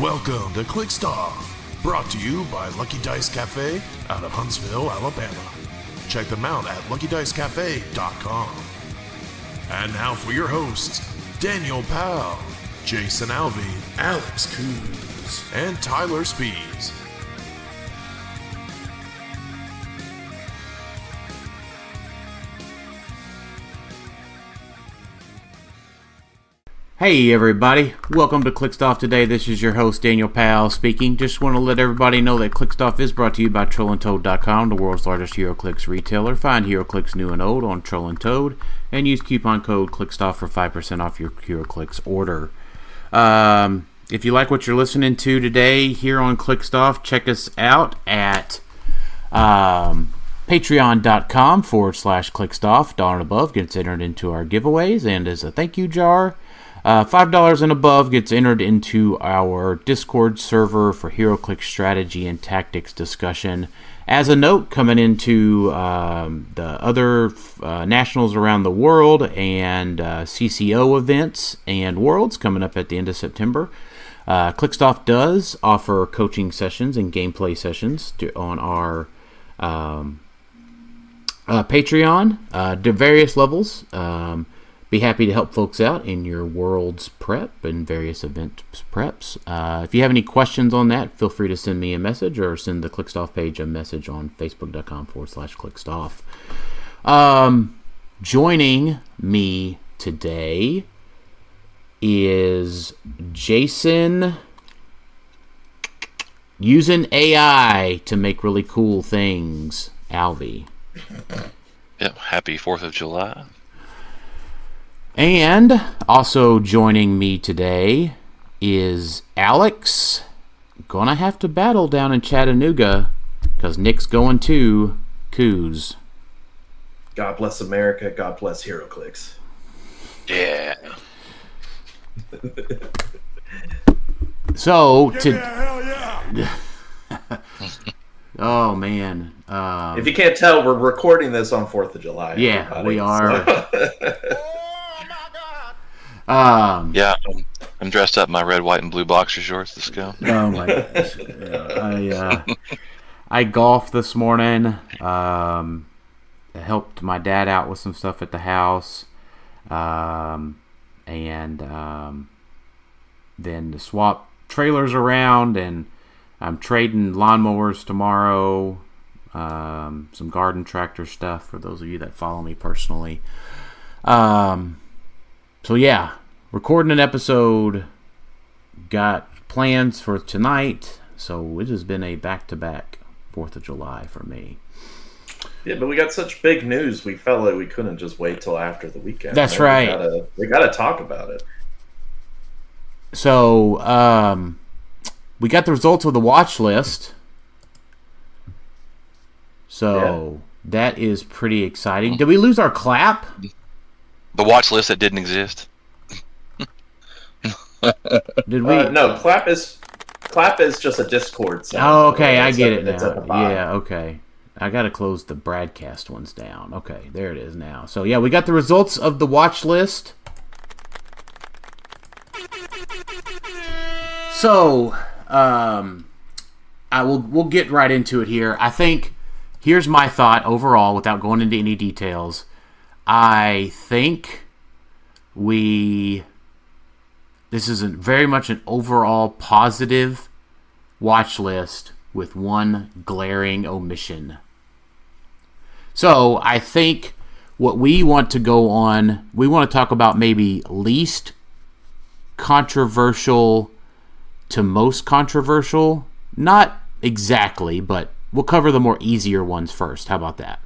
Welcome to Clixed Off, brought to you by Lucky Dice Cafe out of Huntsville, Alabama. Check them out at LuckyDiceCafe.com. And now for your hosts, Daniel Powell, Jason Alvey, Alex Coos, and Tyler Spees. Hey everybody, welcome to Clixed Off today. This is your host Daniel Powell speaking. Just want to let everybody know that Clixed Off is brought to you by TrollandToad.com, the world's largest Heroclix retailer. Find Heroclix new and old on Troll and Toad and use coupon code CLIXEDOFF for 5% off your Heroclix order. If you like what you're listening to today here on Clixed Off, check us out at patreon.com/ClixedOff. $1 and above gets entered into our giveaways, and as a thank you jar, $5 and above gets entered into our Discord server for Heroclix strategy and tactics discussion. As a note, coming into the other nationals around the world and CCO events and worlds coming up at the end of September, Clixed Off does offer coaching sessions and gameplay sessions on our Patreon to various levels. Be happy to help folks out in your world's prep and various event preps. If you have any questions on that, feel free to send me a message or send the Clixed Off page a message on facebook.com/ClixedOff. Joining me today is Jason, using AI to make really cool things, Alvey. Yep, happy 4th of July. And also joining me today is Alex. Gonna have to battle down in Chattanooga because Nick's going to Coos. God bless America. God bless Heroclix. Yeah. So, Hell yeah! oh man. If you can't tell, we're recording this on 4th of July. Yeah, we are. Yeah, I'm dressed up in my red, white, and blue boxer shorts. Let's go. Oh my gosh. I golfed this morning. I helped my dad out with some stuff at the house. And then to swap trailers around, and I'm trading lawnmowers tomorrow. Some garden tractor stuff for those of you that follow me personally. So yeah, recording an episode, got plans for tonight, so it has been a back-to-back 4th of July for me. Yeah, but we got such big news, we felt like we couldn't just wait till after the weekend. That's right. We gotta talk about it. So, we got the results of the watch list. So, That is pretty exciting. Did we lose our clap? The watch list that didn't exist. Did we? No, clap is just a Discord sound. Oh, okay, I get it It's at the now. bottom. Yeah, okay. I gotta close the Bradcast ones down. Okay, there it is now. So yeah, we got the results of the watch list. So, we'll get right into it here. I think here's my thought overall, without going into any details. I think this is very much an overall positive watch list with one glaring omission. So I think what we want to go on, we want to talk about maybe least controversial to most controversial. Not exactly, but we'll cover the more easier ones first. How about that?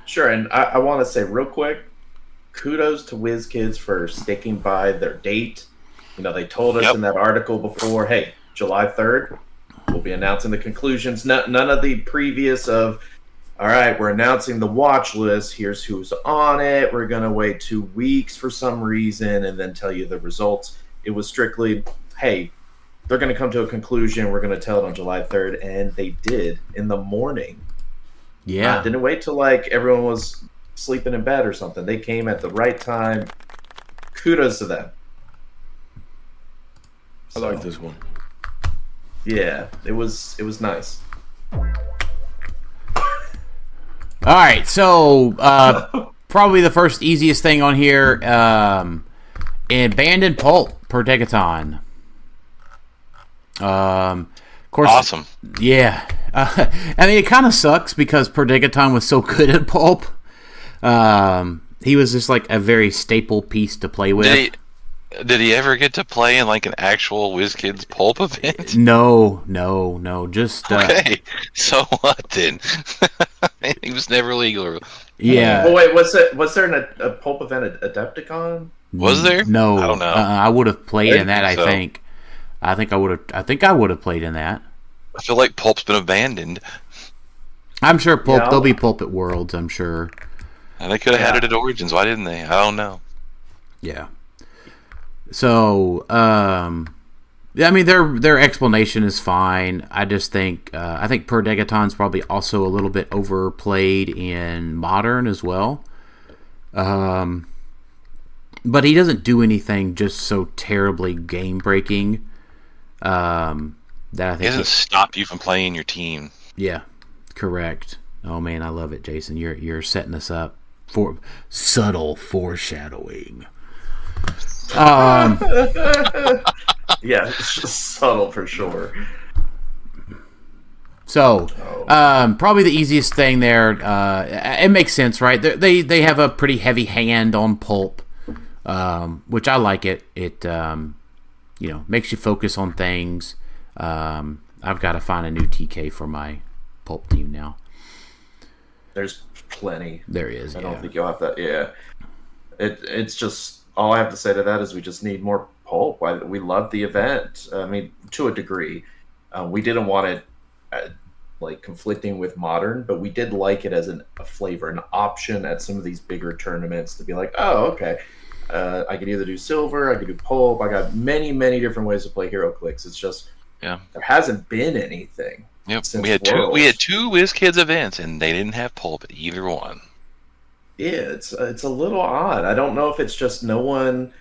Sure, and I want to say real quick, kudos to WizKids for sticking by their date. You know, they told us in that article before, hey, July 3rd, we'll be announcing the conclusions. None of the previous of, all right, we're announcing the watch list, here's who's on it, we're going to wait 2 weeks for some reason and then tell you the results. It was strictly, hey, they're going to come to a conclusion, we're going to tell it on July 3rd, and they did in the morning. Yeah. Didn't wait till like everyone was sleeping in bed or something. They came at the right time. Kudos to them. I like this one. Yeah, it was nice. All right, so probably the first easiest thing on here, abandoned pulp per decaton. Of course, Awesome. Yeah, I mean it kind of sucks because per decaton was so good at pulp. He was just like a very staple piece to play with. Did he ever get to play in like an actual WizKids pulp event? No. Just okay. So what then? He was never legal. Yeah. Oh wait, was there a pulp event at Adepticon? Was there? No, I don't know. I would have played in that. So. I think I would have played in that. I feel like pulp's been abandoned. I'm sure pulp. Yeah. There'll be pulp at Worlds. I'm sure. And they could have had it at Origins. Why didn't they? I don't know. Yeah. So, I mean, their explanation is fine. I just think I think Per Degaton's probably also a little bit overplayed in Modern as well. But he doesn't do anything just so terribly game breaking. That I think He doesn't stop you from playing your team. Yeah, correct. Oh man, I love it, Jason. You're setting us up for subtle foreshadowing. Yeah, it's just subtle for sure. So, probably the easiest thing there. It makes sense, right? They have a pretty heavy hand on pulp, which I like. It makes you focus on things. I've got to find a new TK for my pulp team now. There's plenty. There is. I don't think you'll have that. Yeah, it's just. All I have to say to that is we just need more pulp. We love the event. I mean, to a degree. We didn't want it like conflicting with Modern, but we did like it as a flavor, an option at some of these bigger tournaments to be like, oh, okay. I could either do silver, I could do pulp. I got many, many different ways to play Heroclix. It's just there hasn't been anything. Yep. We had two WizKids events, and they didn't have pulp at either one. Yeah, it's a little odd. I don't know if it's just no one,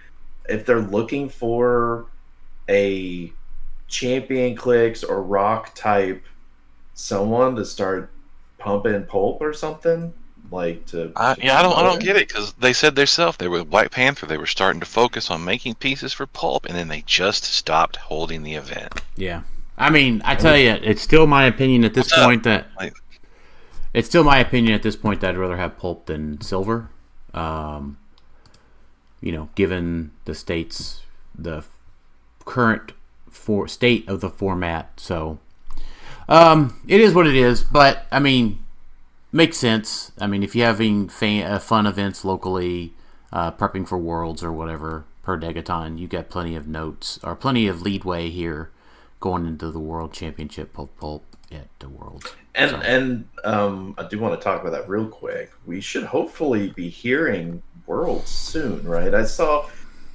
if they're looking for a champion Clix or rock type someone to start pumping pulp or something like to. I don't get it because they said themselves they were Black Panther. They were starting to focus on making pieces for pulp, and then they just stopped holding the event. Yeah, I mean, I tell you, it's still my opinion at this point that. It's still my opinion at this point that I'd rather have pulp than silver. Given the current state of the format. So, it is what it is. But, I mean, makes sense. I mean, if you're having fun events locally, prepping for Worlds or whatever, per Degaton, you got plenty of notes, or plenty of leadway here going into the World Championship pulp at the Worlds. And I do want to talk about that real quick. We should hopefully be hearing Worlds soon, right? I saw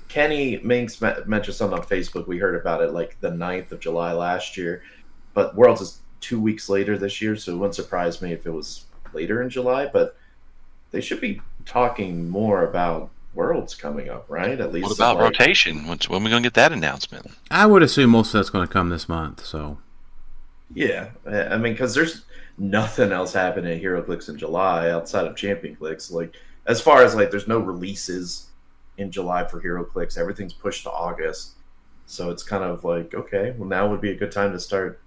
Kenny Minks mention something on Facebook. We heard about it like the 9th of July last year. But Worlds is 2 weeks later this year, so it wouldn't surprise me if it was later in July. But they should be talking more about Worlds coming up, right? At least. What about rotation? When are we going to get that announcement? I would assume most of that's going to come this month, so... Yeah, I mean, because there's nothing else happening at Heroclix in July outside of Champion Clix. Like, as far as like, there's no releases in July for Heroclix. Everything's pushed to August, so it's kind of like, okay, well, now would be a good time to start,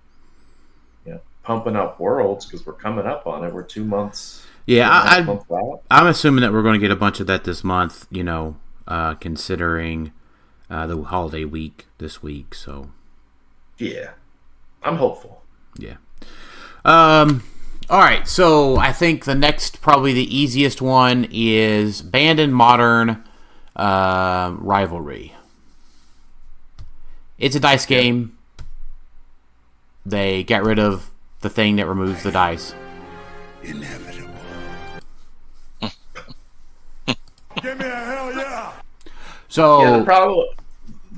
pumping up Worlds because we're coming up on it. We're 2 months. Yeah, out. I'm assuming that we're going to get a bunch of that this month. Considering the holiday week this week. So, yeah, I'm hopeful. Yeah. All right. So I think the next, probably the easiest one is Banned and Modern Rivalry. It's a dice game. They got rid of the thing that removes the dice. Inevitable. Give me a hell yeah. So yeah, the problem,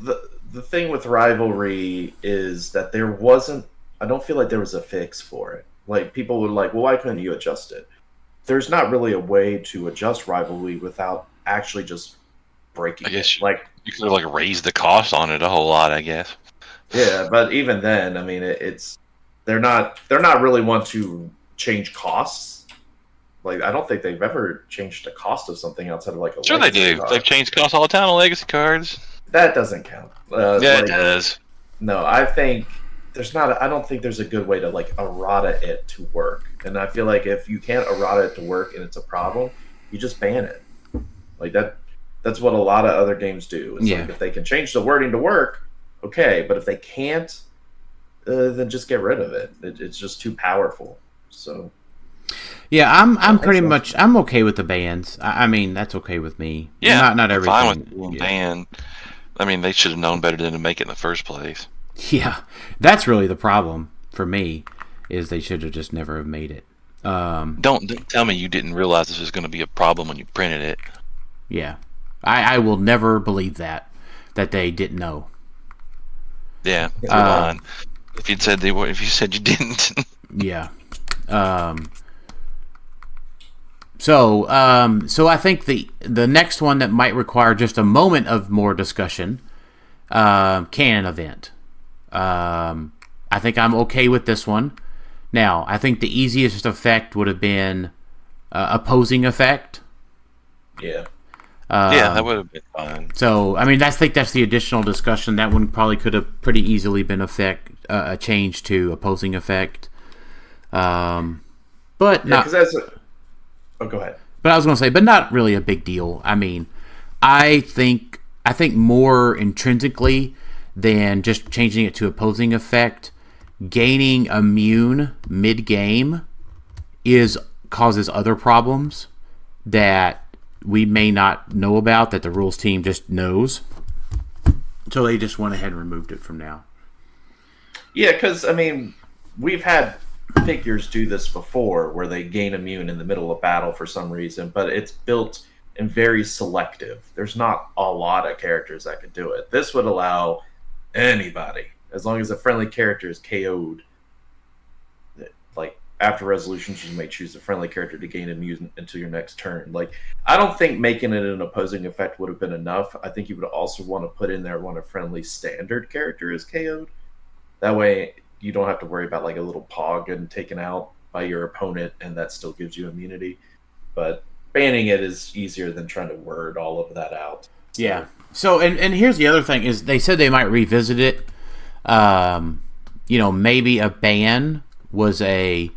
the thing with Rivalry is that there wasn't. I don't feel like there was a fix for it. Like, people were like, well, why couldn't you adjust it? There's not really a way to adjust Rivalry without actually just breaking I guess it. Like, you could have raised the cost on it a whole lot, I guess. Yeah, but even then, I mean, they're not really want to change costs. Like, I don't think they've ever changed the cost of something outside of like a Sure they legacy do. card. They've changed costs all the time on legacy cards. That doesn't count. Yeah, it does. No, I think I don't think there's a good way to like errata it to work. And I feel like if you can't errata it to work and it's a problem, you just ban it. Like that's what a lot of other games do. It's like if they can change the wording to work, okay, but if they can't, then just get rid of it. It's just too powerful. So yeah, I'm pretty much I'm okay with the bans. I mean, that's okay with me. Yeah, not everything. Fine with being banned. I mean, they should have known better than to make it in the first place. Yeah, that's really the problem for me. Is they should have just never have made it. Don't tell me you didn't realize this was going to be a problem when you printed it. Yeah, I will never believe that they didn't know. Yeah, fine. If you said you didn't. Yeah. So I think the next one that might require just a moment of more discussion, Canon event. I think I'm okay with this one. Now, I think the easiest effect would have been opposing effect. Yeah. Yeah, that would have been fine. So, I mean, I think that's the additional discussion. That one probably could have pretty easily been a change to opposing effect. But not. Because that's. Oh, go ahead. But I was going to say, but not really a big deal. I mean, I think more intrinsically than just changing it to opposing effect, gaining immune mid-game causes other problems that we may not know about that the rules team just knows. So they just went ahead and removed it from now. Yeah, because, I mean, we've had figures do this before where they gain immune in the middle of battle for some reason, but it's built and very selective. There's not a lot of characters that could do it. This would allow anybody, as long as a friendly character is KO'd. Like, after resolutions, you may choose a friendly character to gain immune until your next turn. Like, I don't think making it an opposing effect would have been enough. I think you would also want to put in there when a friendly standard character is KO'd. That way, you don't have to worry about like a little pog getting taken out by your opponent, and that still gives you immunity. But banning it is easier than trying to word all of that out. So, yeah. So, and here's the other thing is they said they might revisit it. Maybe a ban was a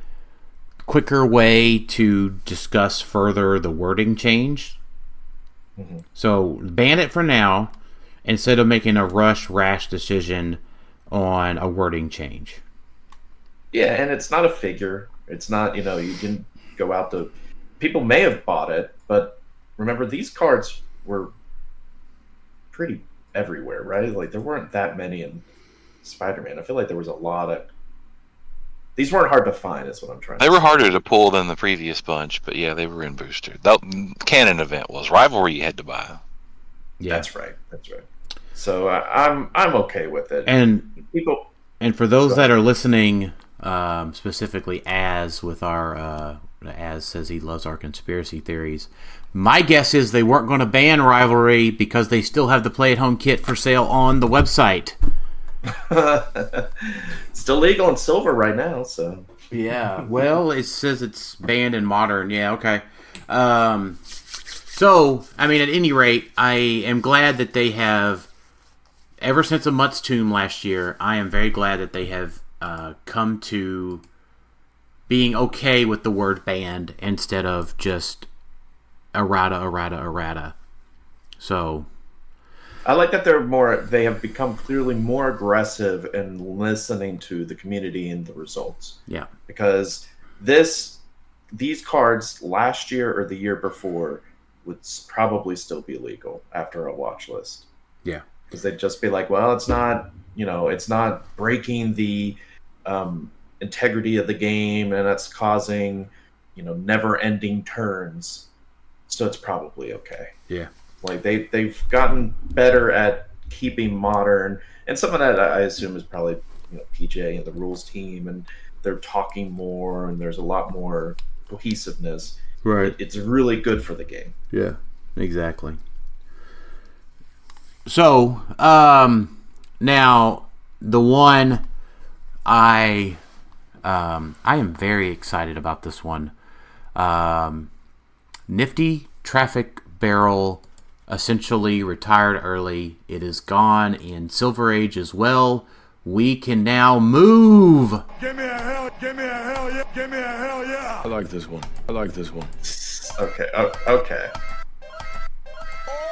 quicker way to discuss further the wording change. Mm-hmm. So ban it for now instead of making a rash decision on a wording change. Yeah, and it's not a figure. It's not, you can go out to... People may have bought it, but remember, these cards were pretty everywhere, right? Like, there weren't that many in Spider-Man. I feel like there was a lot of... These weren't hard to find, is what I'm trying to say. They were harder to pull than the previous bunch, but yeah, they were in booster. The Canon event was. Rivalry you had to buy. Yeah. That's right. So I'm okay with it. And people, and for those that are listening, specifically Az with our Az says he loves our conspiracy theories. My guess is they weren't going to ban Rivalry because they still have the play-at-home kit for sale on the website. Still legal in silver right now, so yeah. Well, it says it's banned in modern. Yeah, okay. So I mean, at any rate, I am glad that they have. Ever since a Mutt's Tomb last year, I am very glad that they have come to being okay with the word banned instead of just errata. So I like that they have become clearly more aggressive in listening to the community and the results. Yeah. Because these cards last year or the year before would probably still be legal after a watch list. Yeah. Because they'd just be like, well, it's not breaking the integrity of the game, and that's causing, never-ending turns. So it's probably okay. Yeah. Like they've gotten better at keeping modern, and some of that I assume is probably PJ and the rules team, and they're talking more, and there's a lot more cohesiveness. Right. It's really good for the game. Yeah. Exactly. So, now, the one I am very excited about this one. Nifty traffic barrel essentially retired early. It is gone in Silver Age as well. We can now move. Give me a hell, give me a hell yeah, give me a hell yeah. I like this one. I like this one. Okay. Okay.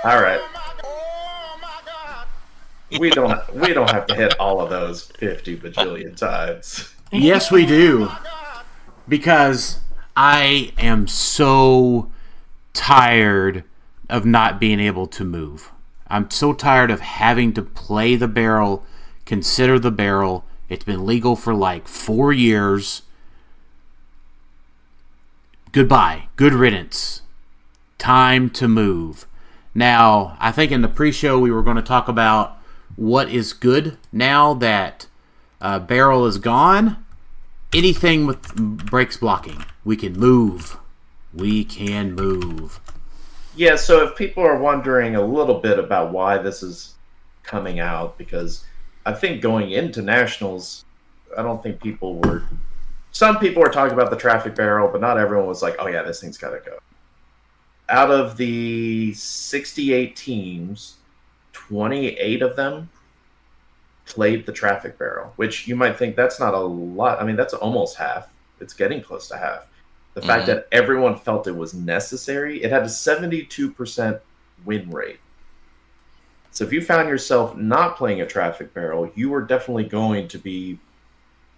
All right. We don't have to hit all of those 50 bajillion times. Yes, we do. Because I am so tired of not being able to move. I'm so tired of having to play the barrel, consider the barrel. It's been legal for like 4 years. Goodbye. Good riddance. Time to move. Now, I think in the pre-show we were going to talk about what is good now that barrel is gone. Anything with brakes blocking. We can move. We can move. Yeah, so if people are wondering a little bit about why this is coming out, because I think going into Nationals, I don't think people were... Some people were talking about the traffic barrel, but not everyone was like, oh yeah, this thing's got to go. Out of the 68 teams, 28 of them played the traffic barrel, which you might think that's not a lot. I mean, that's almost half. It's getting close to half. The fact that everyone felt it was necessary, it had a 72% win rate. So if you found yourself not playing a traffic barrel, you were definitely going to be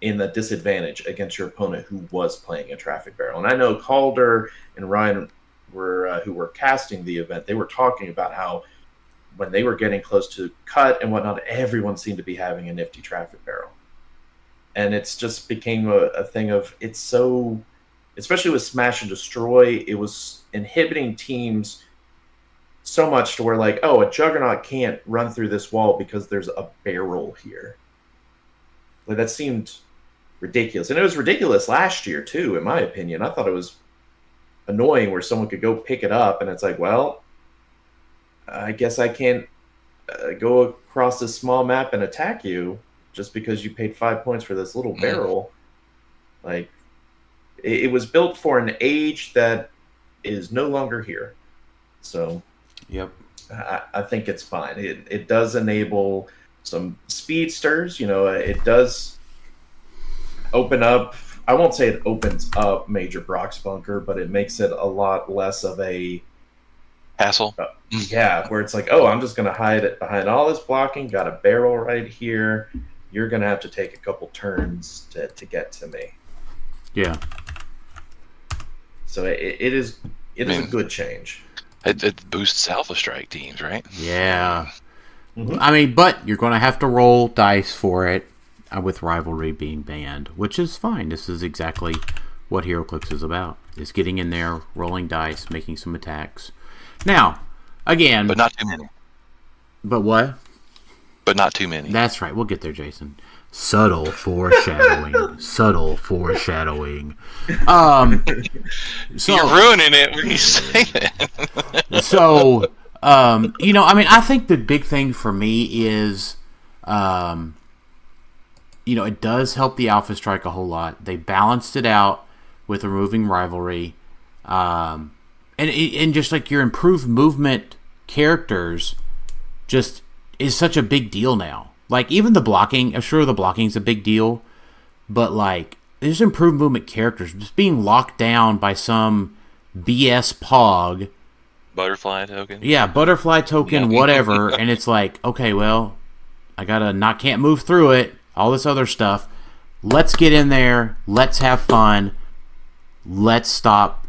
in the disadvantage against your opponent who was playing a traffic barrel. And I know Calder and Ryan were who were casting the event, they were talking about how when they were getting close to cut and whatnot, everyone seemed to be having a nifty traffic barrel. And it's just became a thing of, it's so, especially with Smash and Destroy, it was inhibiting teams so much to where like, oh, a Juggernaut can't run through this wall because there's a barrel here. Like, that seemed ridiculous. And it was ridiculous last year too, in my opinion. I thought it was annoying where someone could go pick it up and it's like, well, I guess I can't go across this small map and attack you just because you paid 5 points for this little barrel. Like, it was built for an age that is no longer here. So, yep, I think it's fine. It does enable some speedsters. You know, it does open up. I won't say it opens up Major Brock's bunker, but it makes it a lot less of a hassle. Yeah, where it's like, oh, I'm just going to hide it behind all this blocking. Got a barrel right here. You're going to have to take a couple turns to get to me. Yeah. So it is a good change. It boosts Alpha Strike teams, right? Yeah. Mm-hmm. I mean, but you're going to have to roll dice for it with Rivalry being banned, which is fine. This is exactly what Heroclix is about, is getting in there, rolling dice, making some attacks. Now, again... But not too many. But what? But not too many. That's right. We'll get there, Jason. Subtle foreshadowing. Subtle foreshadowing. So, you're ruining it when you say that. So, you know, I mean, I think the big thing for me is, you know, it does help the Alpha Strike a whole lot. They balanced it out with removing Rivalry. And just like your improved movement characters just is such a big deal now. Like, even the blocking, I'm sure the blocking's a big deal, but like, there's improved movement characters just being locked down by some BS pog. Butterfly token? Yeah, butterfly token, whatever, and it's like, okay, well, I can't move through it, all this other stuff. Let's get in there, let's have fun, let's stop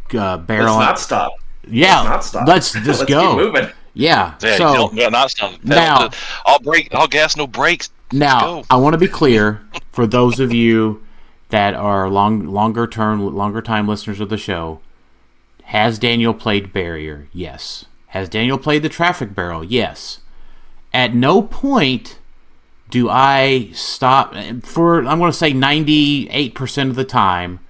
barreling. Let's not stop. Yeah, let's not stop. Let's just go. Keep moving. Yeah. So not stop. Now, I'll gas, no brakes. Now, I want to be clear for those of you that are longer time listeners of the show. Has Daniel played Barrier? Yes. Has Daniel played the Traffic Barrel? Yes. At no point do I stop for, I'm going to say 98% of the time,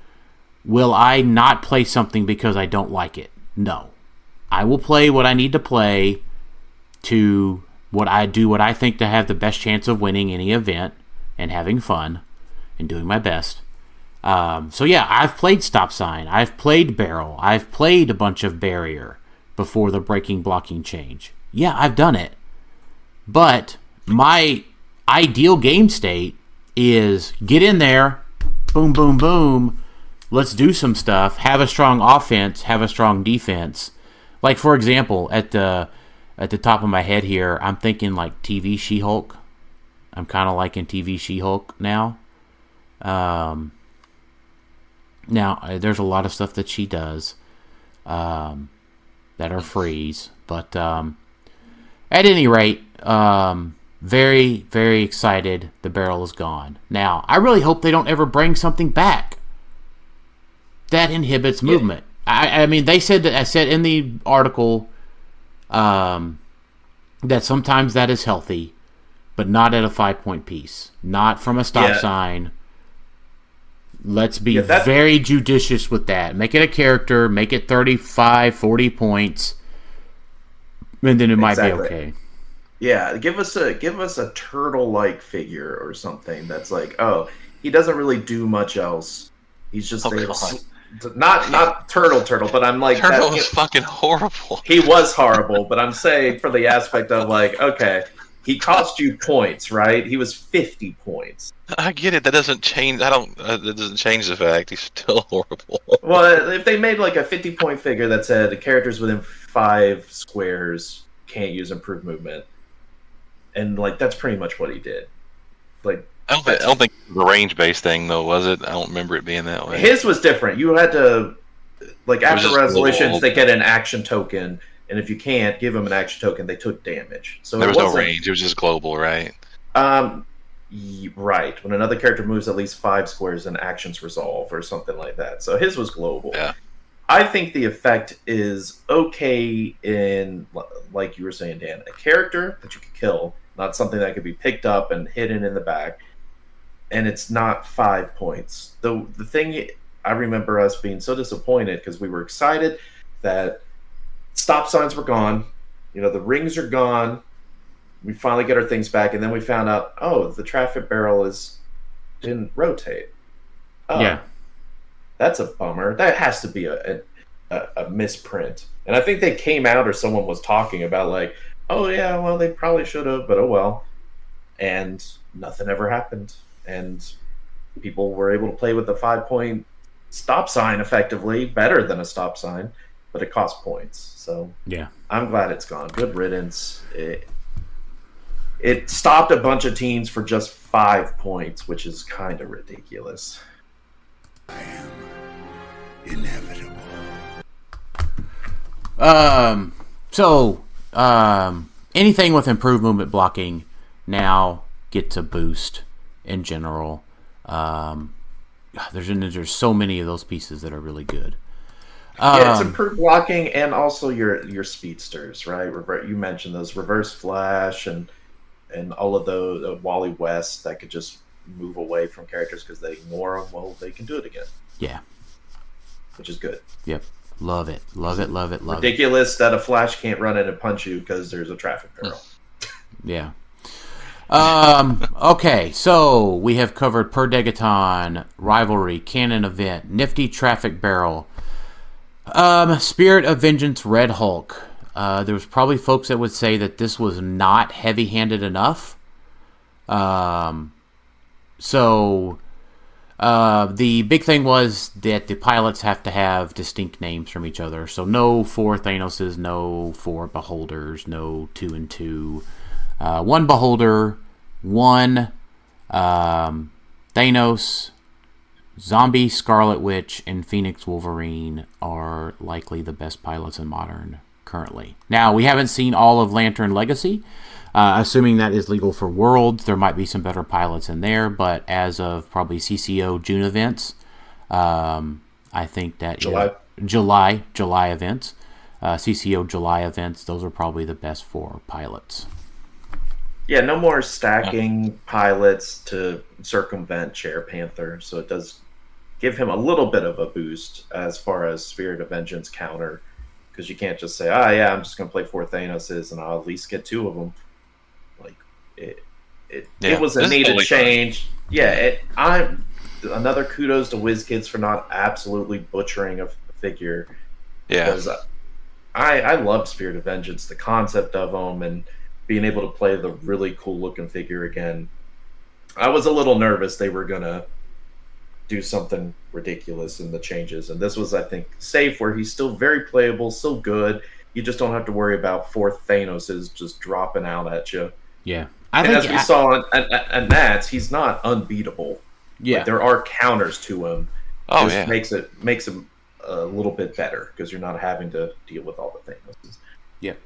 will I not play something because I don't like it? No. I will play what I need to play to what I think to have the best chance of winning any event and having fun and doing my best. So yeah, I've played Stop Sign, I've played Barrel, I've played a bunch of Barrier before the breaking blocking change. Yeah, I've done it. But my ideal game state is get in there, boom, boom, boom, let's do some stuff, have a strong offense, have a strong defense. Like, for example, at the top of my head here, I'm thinking like TV She-Hulk. I'm kind of liking TV She-Hulk now. Now, there's a lot of stuff that she does that are freeze. But at any rate, very, very excited the barrel is gone. Now, I really hope they don't ever bring something back that inhibits movement. I mean, they said that, I said in the article that sometimes that is healthy, but not at a 5-point piece. Not from a stop sign. Let's be very judicious with that. Make it a character, make it 35, 40 points, and then it might be okay. Yeah, give us a turtle-like figure or something that's like, oh, he doesn't really do much else. He's just not turtle, but I'm like, Turtle was fucking horrible. He was horrible, but I'm saying for the aspect of like, okay, he cost you points, right? He was 50 points. I get it. That doesn't change. That doesn't change the fact he's still horrible. Well, if they made like a 50-point figure that said the characters within 5 squares can't use improved movement, and like that's pretty much what he did. Like, I don't think the range-based thing though, was it? I don't remember it being that way. His was different. You had to, like, after resolutions, they get an action token. And if you can't give them an action token, they took damage. So there was no range. It was just global, right? Right. When another character moves at least 5 squares, then actions resolve or something like that. So his was global. Yeah. I think the effect is okay in, like you were saying, Dan, a character that you could kill, not something that could be picked up and hidden in the back, and it's not 5 points. The thing, I remember us being so disappointed because we were excited that stop signs were gone. You know, the rings are gone. We finally get our things back, and then we found out, oh, the traffic barrel didn't rotate. Oh, yeah. That's a bummer. That has to be a misprint. And I think they came out or someone was talking about like, oh, yeah, well, they probably should have, but oh, well. And nothing ever happened. And people were able to play with the 5-point stop sign effectively, better than a stop sign, but it cost points. So yeah, I'm glad it's gone. Good riddance. It stopped a bunch of teams for just 5 points, which is kind of ridiculous. I am inevitable. Anything with improved movement blocking now gets a boost in general. There's so many of those pieces that are really good. It's improved blocking and also your speedsters, right? You mentioned those reverse flash and all of those Wally West that could just move away from characters because they ignore them. Well, they can do it again. Yeah, which is good. Yep, love it. Ridiculous that a flash can't run in and punch you because there's a traffic barrel. Yeah. Okay, so we have covered Per Degaton, Rivalry, Canon Event, Nifty Traffic Barrel, Spirit of Vengeance, Red Hulk. There was probably folks that would say that this was not heavy-handed enough. So the big thing was that the pilots have to have distinct names from each other. So no 4 Thanoses, no 4 Beholders, no 2 and 2. 1 Beholder, 1 Thanos, Zombie, Scarlet Witch, and Phoenix Wolverine are likely the best pilots in Modern currently. Now, we haven't seen all of Lantern Legacy. Assuming that is legal for Worlds, there might be some better pilots in there, but as of probably CCO June events, I think that July events, CCO July events, those are probably the best 4 pilots. Yeah, no more stacking pilots to circumvent Chair Panther, so it does give him a little bit of a boost as far as Spirit of Vengeance counter, because you can't just say, I'm just going to play 4 Thanoses and I'll at least get 2 of them. it was a needed change. Yeah, another kudos to WizKids for not absolutely butchering a figure. Yeah. Because I love Spirit of Vengeance, the concept of them, and being able to play the really cool looking figure again. I was a little nervous they were gonna do something ridiculous in the changes, and this was, I think, safe, where he's still very playable, still good. You just don't have to worry about fourth Thanoses just dropping out at you. Yeah. As we saw on Nats, he's not unbeatable. Yeah. Like, there are counters to him. Oh, just yeah. makes him a little bit better because you're not having to deal with all the Thanoses. Yep.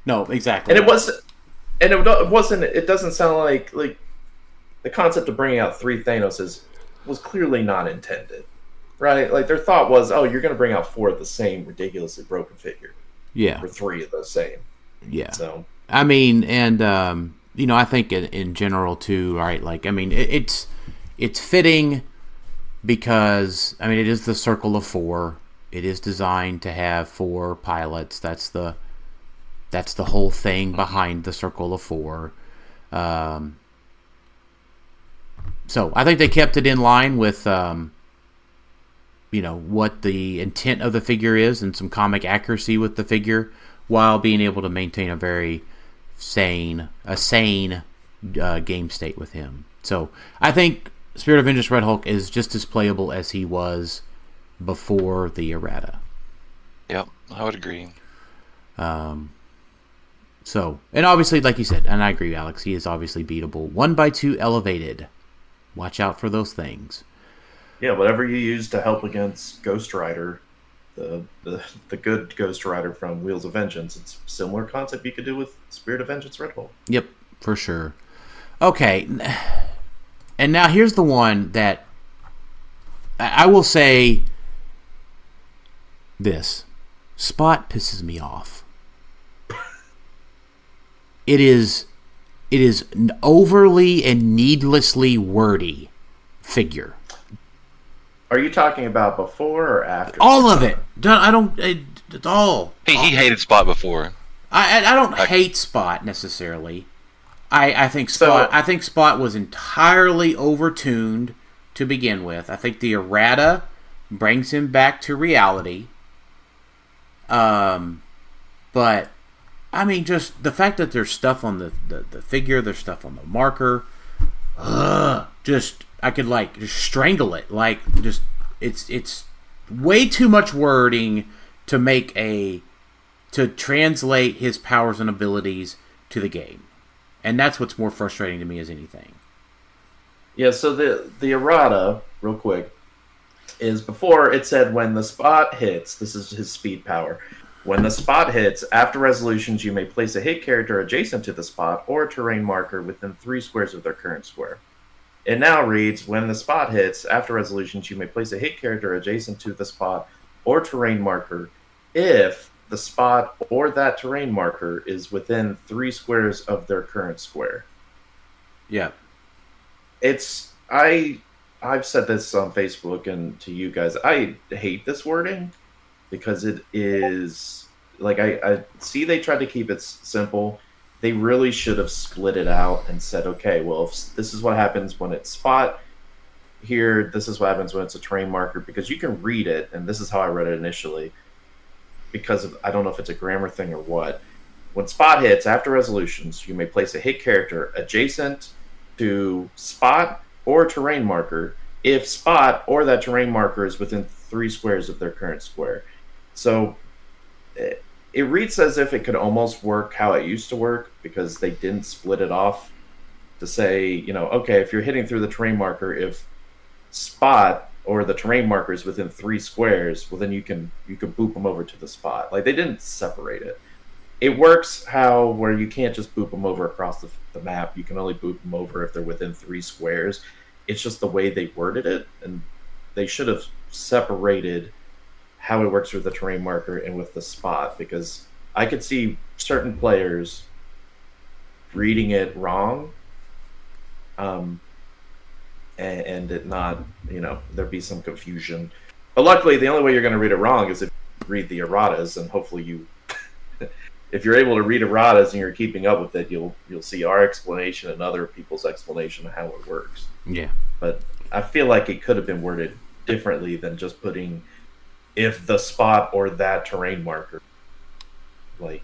No, exactly. And it doesn't sound like the concept of bringing out 3 Thanoses was clearly not intended, right? Like, their thought was, oh, you're going to bring out 4 of the same ridiculously broken figure. Yeah. Or 3 of the same. Yeah. So, I mean, and I think in general too, right? Like, I mean, it's fitting because, I mean, it is the Circle of 4. It is designed to have 4 pilots. That's the whole thing behind the Circle of 4. So I think they kept it in line with, what the intent of the figure is and some comic accuracy with the figure, while being able to maintain a very sane game state with him. So I think Spirit of Vengeance Red Hulk is just as playable as he was before the errata. Yep, I would agree. So, and obviously, like you said, and I agree, Alex, he is obviously beatable. 1x2 elevated. Watch out for those things. Yeah, whatever you use to help against Ghost Rider, the good Ghost Rider from Wheels of Vengeance, it's a similar concept you could do with Spirit of Vengeance Red Hulk. Yep, for sure. Okay, and now here's the one that I will say this. Spot pisses me off. It is an overly and needlessly wordy figure. Are you talking about before or after? All of it. It's all. He hated Spot before. I don't hate Spot necessarily. I think Spot was entirely overtuned to begin with. I think the errata brings him back to reality. But I mean, just the fact that there's stuff on the figure, there's stuff on the marker. I could just strangle it. Like, just it's way too much wording to translate his powers and abilities to the game, and that's what's more frustrating to me as anything. Yeah. So the errata, real quick, is before it said when the spot hits. This is his speed power. When the spot hits, after resolutions, you may place a hit character adjacent to the spot or a terrain marker within 3 squares of their current square. It now reads, when the spot hits, after resolutions, you may place a hit character adjacent to the spot or terrain marker if the spot or that terrain marker is within 3 squares of their current square. Yeah. I've said this on Facebook and to you guys, I hate this wording. Because it is, like, I see they tried to keep it simple. They really should have split it out and said, okay, well, if this is what happens when it's spot here, this is what happens when it's a terrain marker, because you can read it, and this is how I read it initially, because of, I don't know if it's a grammar thing or what. When spot hits, after resolutions, you may place a hit character adjacent to spot or terrain marker if spot or that terrain marker is within 3 squares of their current square. So it reads as if it could almost work how it used to work, because they didn't split it off to say, okay, if you're hitting through the terrain marker, if spot or the terrain marker is within 3 squares, well, then you can boop them over to the spot. Like, they didn't separate it. It works where you can't just boop them over across the map. You can only boop them over if they're within 3 squares. It's just the way they worded it, and they should have separated how it works with the terrain marker and with the spot, because I could see certain players reading it wrong, and it not, there'd be some confusion. But luckily, the only way you're going to read it wrong is if you read the erratas, and hopefully you if you're able to read erratas and you're keeping up with it, you'll see our explanation and other people's explanation of how it works. Yeah. But I feel like it could have been worded differently than just putting if the spot or that terrain marker. Like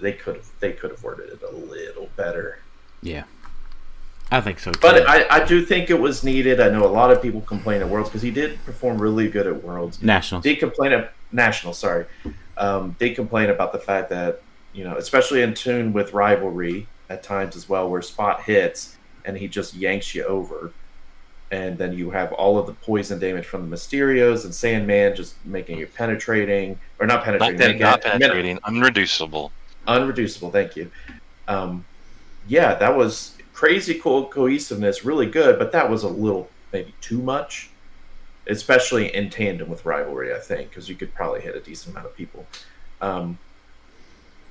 they could have worded it a little better. Yeah. I think so too. But I do think it was needed. I know a lot of people complain at Worlds because he did perform really good at Worlds. Nationals. Did complain at Nationals, sorry. Did complain about the fact that, especially in tune with Rivalry at times as well, where spot hits and he just yanks you over. And then you have all of the poison damage from the Mysterios and Sandman just making it penetrating. Or not penetrating. Not penetrating. Unreducible. Unreducible, thank you. Yeah, that was crazy cool cohesiveness, really good, but that was a little maybe too much. Especially in tandem with Rivalry, I think, because you could probably hit a decent amount of people.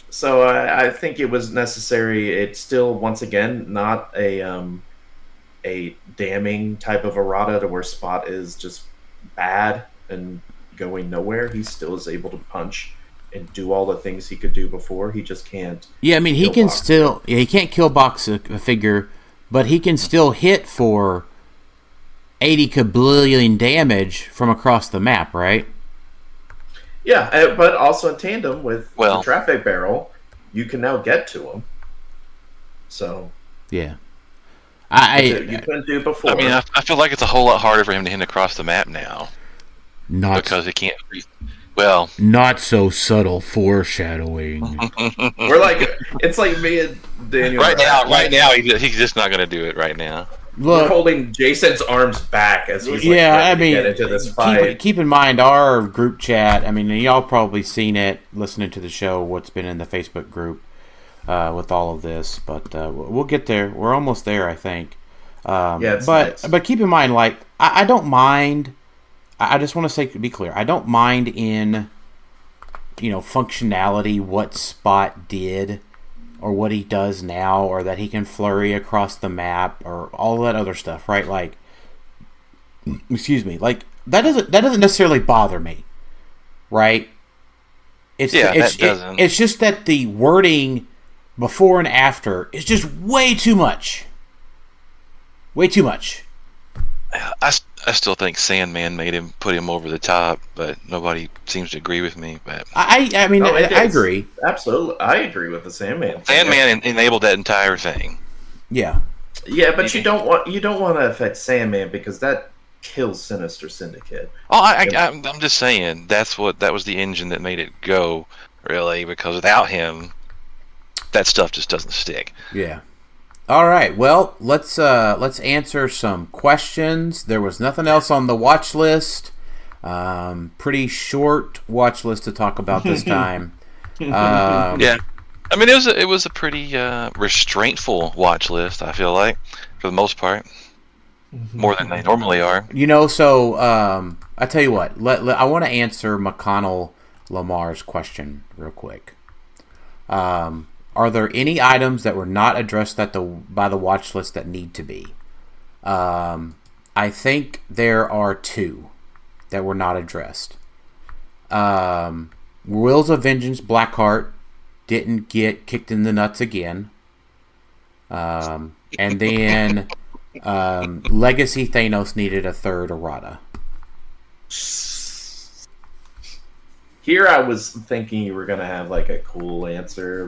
So I think it was necessary. It's still, once again, not a damning type of errata to where Spot is just bad and going nowhere. He still is able to punch and do all the things he could do before. He just can't. Yeah, I mean, he can still. Yeah, he can't kill box a figure, but he can still hit for 80 kabillion damage from across the map, right? Yeah, but also in tandem with the traffic barrel, you can now get to him. So yeah. You couldn't do before. I mean, I feel like it's a whole lot harder for him to hit across the map now. Because he can't. Well, not so subtle foreshadowing. It's like me and Daniel. Right now, he's just not going to do it right now. Look, we're holding Jason's arms back as he's to get into this fight. Keep in mind our group chat. I mean, y'all probably seen it listening to the show. What's been in the Facebook group with all of this, but we'll get there. We're almost there, I think. But keep in mind, I don't mind. I just want to be clear. I don't mind in functionality what Spot did. Or what he does now, or that he can flurry across the map, or all that other stuff, right? Excuse me, that doesn't necessarily bother me, right? It's just that the wording before and after is just way too much. Way too much. I still think Sandman put him over the top, but nobody seems to agree with me. But I agree. Absolutely, I agree with the Sandman. Sandman enabled that entire thing. Yeah. Yeah, but you don't want to affect Sandman because that kills Sinister Syndicate. Oh, I'm just saying that was the engine that made it go, really, because without him, that stuff just doesn't stick. Yeah. All right, well, let's answer some questions. There was nothing else on the watch list. Pretty short watch list to talk about this time. Yeah, I mean it was a pretty restraintful watch list. I feel like for the most part, more than they normally are. So I tell you what. I want to answer McConnell Lamar's question real quick. Are there any items that were not addressed by the watch list that need to be? I think there are 2 that were not addressed. Wheels of Vengeance Blackheart didn't get kicked in the nuts again. And then Legacy Thanos needed a 3rd errata. Here I was thinking you were going to have a cool answer.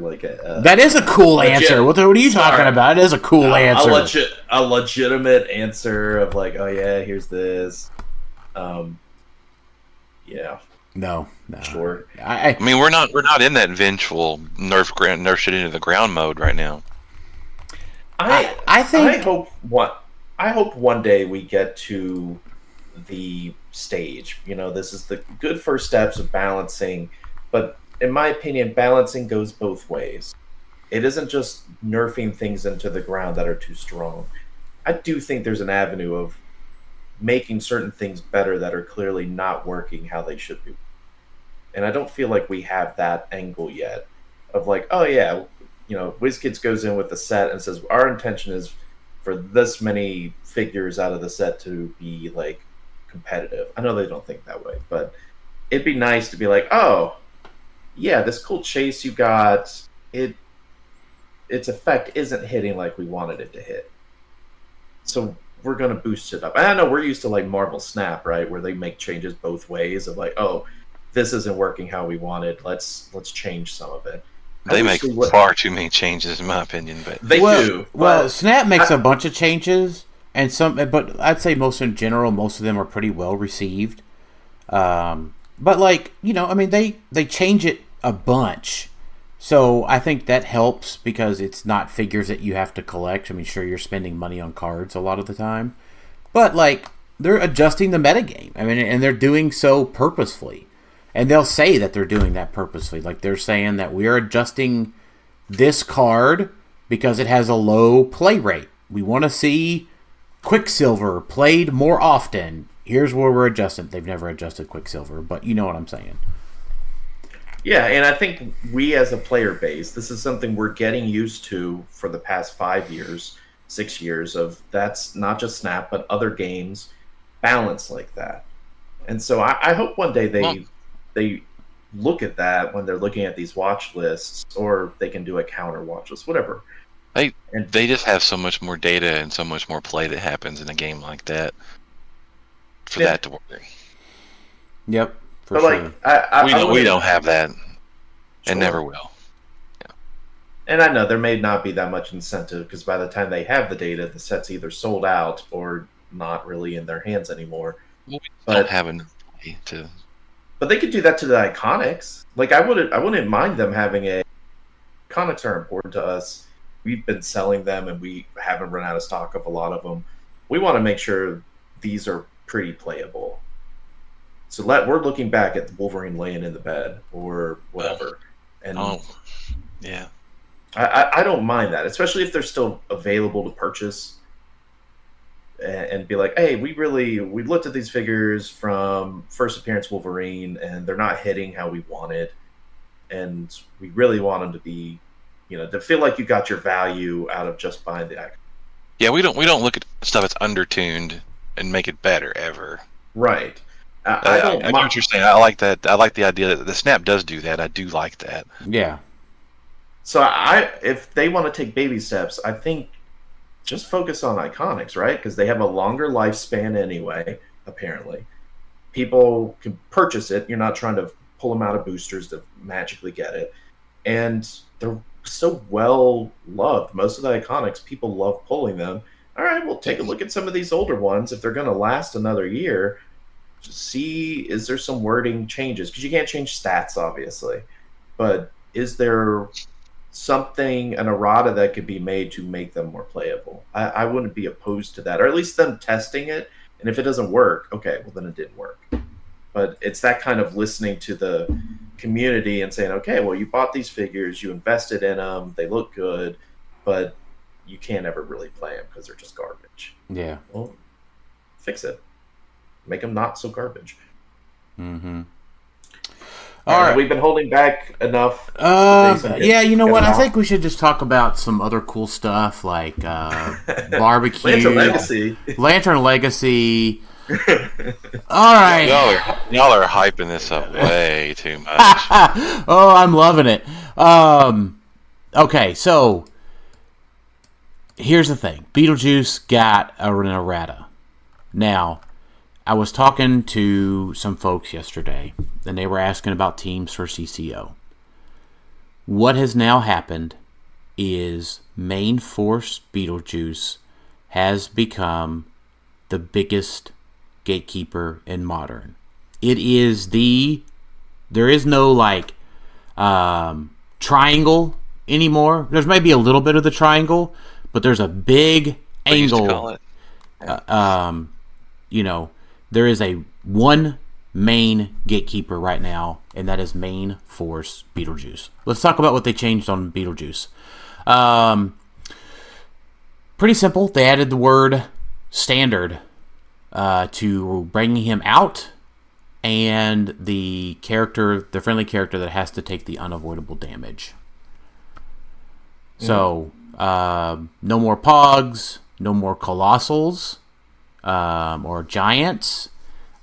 That is a cool answer. What are you talking about? It is a cool answer. A legitimate answer of oh yeah, here's this. Yeah. No. Sure. I mean, we're not in that vengeful nerf shit into the ground mode right now. I hope one day we get to the stage. This is the good first steps of balancing, but in my opinion, balancing goes both ways. It isn't just nerfing things into the ground that are too strong. I do think there's an avenue of making certain things better that are clearly not working how they should be. And I don't feel like we have that angle yet of oh yeah, WizKids goes in with the set and says our intention is for this many figures out of the set to be competitive. I know they don't think that way, but it'd be nice to be oh, yeah, this cool chase you got, its effect isn't hitting like we wanted it to hit. So we're going to boost it up. And I know we're used to like Marvel Snap, right? Where they make changes both ways of like, oh, this isn't working how we wanted. Let's change some of it. They make far too many changes, in my opinion. But they do. Well, Snap makes a bunch of changes, and but I'd say most in general, most of them are pretty well received. But like, you know, I mean, they change it a bunch. So I think that helps because it's not figures that you have to collect. I mean, sure, you're spending money on cards a lot of the time. But, like, they're adjusting the metagame. I mean, and they're doing so purposefully. And they'll say that they're doing that purposely. Like, they're saying that we're adjusting this card because it has a low play rate. We want to see Quicksilver played more often. Here's where we're adjusting. They've never adjusted Quicksilver, but you know what I'm saying. Yeah, and I think we as a player base, this is something we're getting used to for the past 5 years, 6 years of that's not just Snap, but other games balance like that. And so I hope one day they look at that when they're looking at these watch lists, or they can do a counter watch list, whatever. They just have so much more data and so much more play that happens in a game like that for that to work. Yep, for but sure. Like, we don't have that, and never will. Yeah. And I know there may not be that much incentive because by the time they have the data, the set's either sold out or not really in their hands anymore. Well, we don't have enough play to. But they could do that to the Iconics. Like I wouldn't mind them having a. Iconics are important to us. We've been selling them, and we haven't run out of stock of a lot of them. We want to make sure these are pretty playable. So we're looking back at Wolverine laying in the bed or whatever, and yeah, I don't mind that, especially if they're still available to purchase. And be like, hey, we looked at these figures from first appearance Wolverine, and they're not hitting how we wanted, and we really want them to be, you know, to feel like you got your value out of just buying the icon. Yeah, we don't look at stuff that's undertuned and make it better ever. Right. I know what you're saying. I like that. I like the idea that the Snap does do that. I do like that. Yeah. So if they want to take baby steps, I think just focus on Iconics, right? Because they have a longer lifespan anyway, apparently. People can purchase it. You're not trying to pull them out of boosters to magically get it. And they're so well loved. Most of the Iconics, people love pulling them. All right, well, take a look at some of these older ones. If they're going to last another year, just see, is there some wording changes? Because you can't change stats, obviously. But is there something, an errata that could be made to make them more playable? I wouldn't be opposed to that, or at least them testing it. And if it doesn't work, okay, well then it didn't work. But it's that kind of listening to the community and saying, okay, well, you bought these figures, you invested in them, they look good, but you can't ever really play them because they're just garbage. Yeah. Well, fix it. Make them not so garbage. Mm-hmm. All right, we've been holding back enough. Yeah, you know what? I think we should just talk about some other cool stuff like barbecue, Lantern Legacy. All right, y'all are hyping this up way too much. Oh, I'm loving it. Okay, so here's the thing: Beetlejuice got an errata. Now, I was talking to some folks yesterday, and they were asking about teams for CCO. What has now happened is Main Force Beetlejuice has become the biggest gatekeeper in Modern. It is there is no like triangle anymore. There's maybe a little bit of the triangle, but there's a big angle. You know, there is a one main gatekeeper right now, and that is Main Force Beetlejuice. Let's talk about what they changed on Beetlejuice. Pretty simple. They added the word standard to bringing him out, and the friendly character that has to take the unavoidable damage. So, no more Pogs, no more Colossals, or Giants,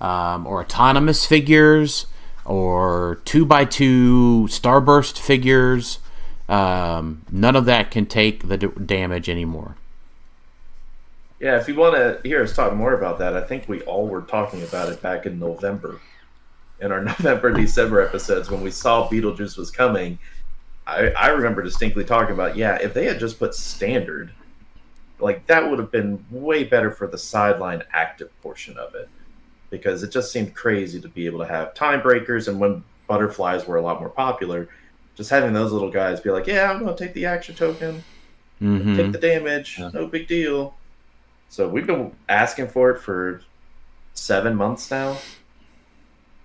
or autonomous figures. or 2x2 starburst figures. None of that can take the damage anymore. Yeah, if you want to hear us talk more about that, I think we all were talking about it back in November. In our November, December episodes, when we saw Beetlejuice was coming, I remember distinctly talking about, if they had just put standard, like that would have been way better for the sideline active portion of it. Because it just seemed crazy to be able to have time breakers, and when butterflies were a lot more popular, just having those little guys be like, I'm going to take the action token, take the damage, no big deal. So we've been asking for it for 7 months now.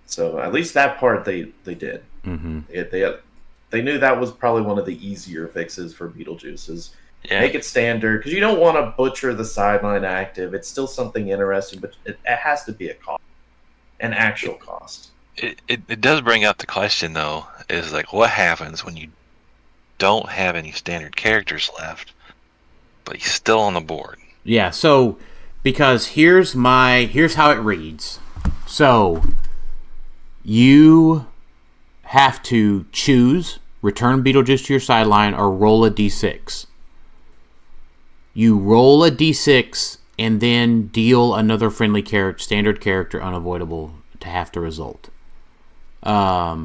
So at least that part they did. Mm-hmm. They knew that was probably one of the easier fixes for Beetlejuice is make it standard, because you don't want to butcher the sideline active. It's still something interesting, but it has to be a cost, an actual cost. It does bring up the question, though, is like what happens when you don't have any standard characters left, but he's still on the board? Yeah, so because here's how it reads. So you have to choose return Beetlejuice to your sideline or roll a d6. You roll a d6 and then deal another friendly character, standard character, unavoidable to have to result. We're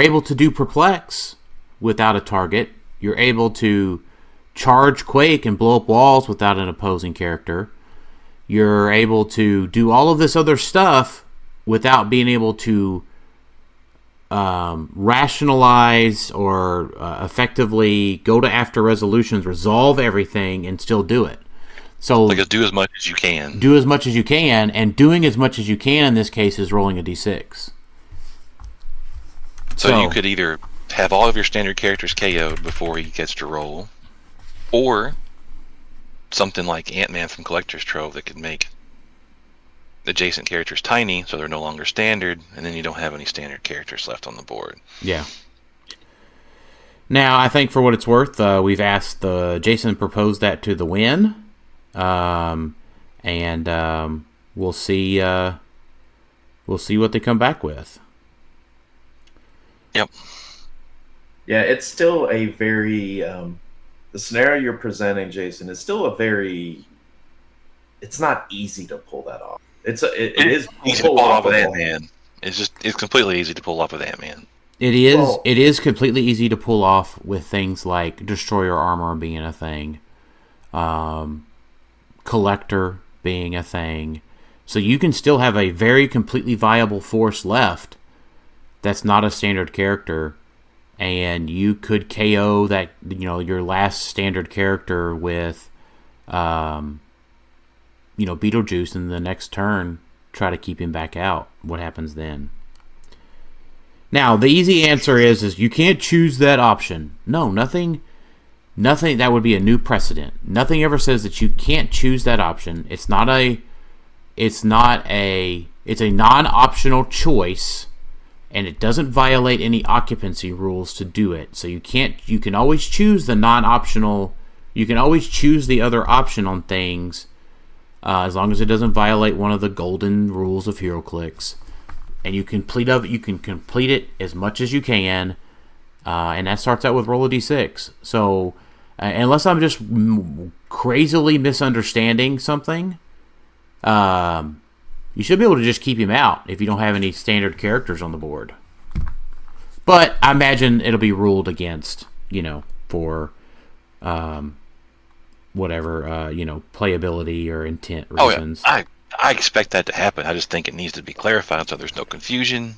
able to do Perplex without a target. You're able to charge Quake and blow up walls without an opposing character. You're able to do all of this other stuff without being able to rationalize or effectively go to after resolutions, resolve everything, and still do it. So like do as much as you can. Do as much as you can, and doing as much as you can in this case is rolling a d6. So you could either have all of your standard characters KO'd before he gets to roll, or something like Ant-Man from Collector's Trove that could make adjacent characters tiny, so they're no longer standard, and then you don't have any standard characters left on the board. Yeah. Now, I think for what it's worth, we've asked Jason proposed that to the win, and we'll see what they come back with. Yep. Yeah, it's still a very the scenario you're presenting, Jason, is still a very. It's not easy to pull that off. It is easy to pull off with Ant-Man. It's completely easy to pull off with Ant-Man. It is. Well, it is completely easy to pull off with things like Destroyer Armor being a thing, Collector being a thing. So you can still have a very completely viable force left that's not a standard character, and you could KO that, your last standard character with Beetlejuice, in the next turn try to keep him back out. What happens then? Now, the easy answer is you can't choose that option. No, nothing, that would be a new precedent. Nothing ever says that you can't choose that option. It's a non-optional choice, and it doesn't violate any occupancy rules to do it. So you can always choose the non-optional, you can always choose the other option on things, as long as it doesn't violate one of the golden rules of Heroclix. And you can complete it as much as you can, and that starts out with roll a d6. So, unless I'm just crazily misunderstanding something, you should be able to just keep him out if you don't have any standard characters on the board. But I imagine it'll be ruled against, for whatever, playability or intent reasons. Oh, yeah. I expect that to happen. I just think it needs to be clarified so there's no confusion.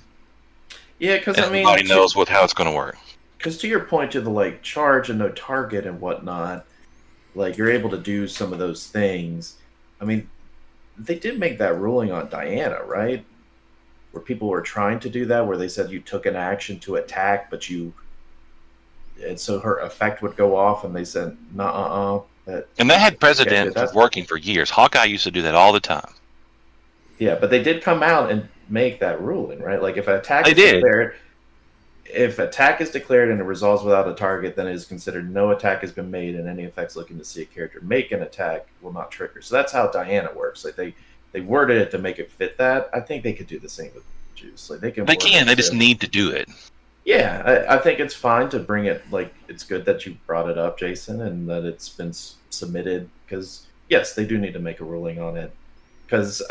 Yeah, because everybody knows how it's going to work. Because to your point, to the charge and no target and whatnot, you're able to do some of those things. They did make that ruling on Diana, right? Where people were trying to do that, where they said you took an action to attack, and so her effect would go off, and they said, and that had precedent working for years. Hawkeye used to do that all the time. Yeah, but they did come out and make that ruling, right? If an attack is declared and it resolves without a target, then it is considered no attack has been made, and any effects looking to see a character make an attack will not trigger. So that's how Diana works. They worded it to make it fit that. I think they could do the same juice. Like they can. They just need to do it. Yeah, I think it's fine to bring it. Like, it's good that you brought it up, Jason, and that it's been submitted. Because yes, they do need to make a ruling on it. Because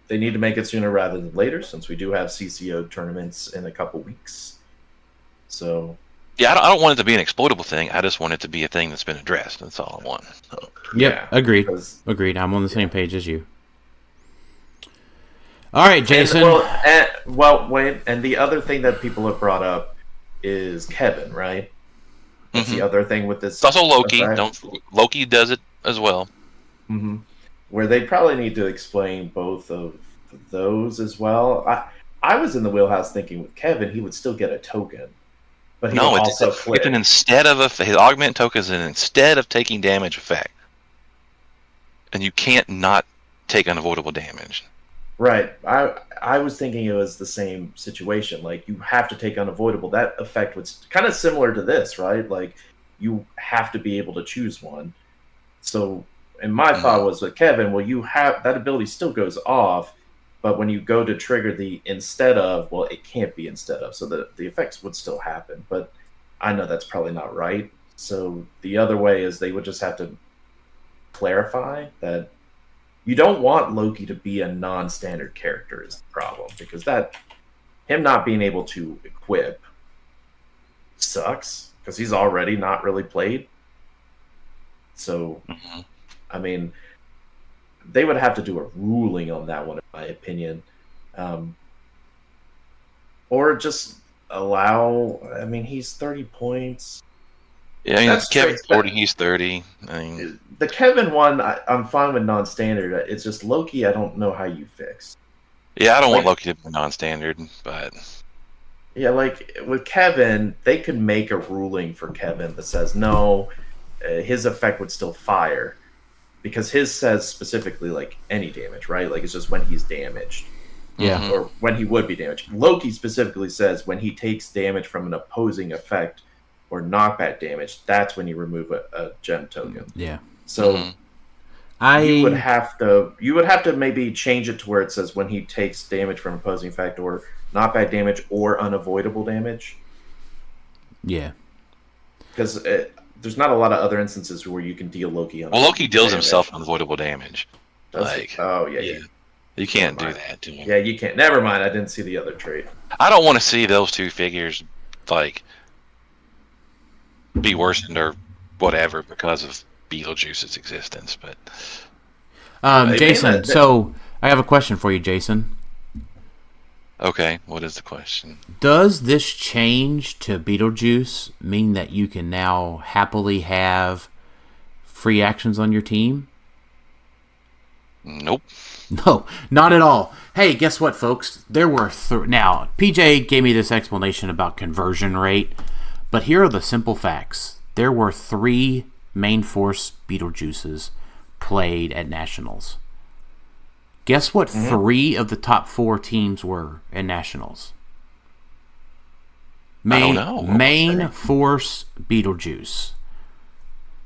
they need to make it sooner rather than later, since we do have CCO tournaments in a couple weeks. So. Yeah, I don't want it to be an exploitable thing. I just want it to be a thing that's been addressed. That's all I want. So, yep, agreed. Agreed. I'm on the same page as you. All right, Jason. Wait, and the other thing that people have brought up is Kevin, right? That's the other thing with this. It's also Loki. Loki does it as well. Mm-hmm. Where they probably need to explain both of those as well. I was in the wheelhouse thinking with Kevin, he would still get a token. But he would also click. It's an instead of his augment token is an instead of taking damage effect. And you can't not take unavoidable damage. Right. I was thinking it was the same situation. Like, you have to take unavoidable. That effect was kind of similar to this, right? Like, you have to be able to choose one. So, and my thought was with Kevin, well, you have that ability still goes off, but when you go to trigger the instead of, well, it can't be instead of. So the effects would still happen. But I know that's probably not right. So the other way is they would just have to clarify that you don't want Loki to be a non-standard character is the problem, because him not being able to equip sucks, because he's already not really played. So, I mean, they would have to do a ruling on that one, in my opinion. Or just allow, I mean, he's 30 points. Yeah, I mean, Kevin's 40, he's 30. I mean, the Kevin one, I'm fine with non-standard. It's just Loki, I don't know how you fix. Yeah, I don't want Loki to be non-standard, but... Yeah, like, with Kevin, they could make a ruling for Kevin that says, no, his effect would still fire. Because his says specifically, like, any damage, right? Like, it's just when he's damaged. Yeah. Or when he would be damaged. Loki specifically says when he takes damage from an opposing effect or knockback damage, that's when you remove a gem token. Yeah. So you would have to maybe change it to where it says when he takes damage from opposing effect or knockback damage or unavoidable damage. Yeah. Because there's not a lot of other instances where you can deal Loki on. Well, Loki deals himself unavoidable damage. Yeah. You can't do that to him. Yeah, you can't. Never mind. I didn't see the other trait. I don't want to see those two figures like be worsened or whatever because of Beetlejuice's existence. But Jason, so I have a question for you, Jason. Okay, what is the question? Does this change to Beetlejuice mean that you can now happily have free actions on your team? Nope. No, not at all. Hey, guess what, folks? There were now, PJ gave me this explanation about conversion rate, but here are the simple facts. There were 3 main force Beetlejuices played at Nationals. Guess what 3 of the top 4 teams were in Nationals? I don't know. Main force Beetlejuice.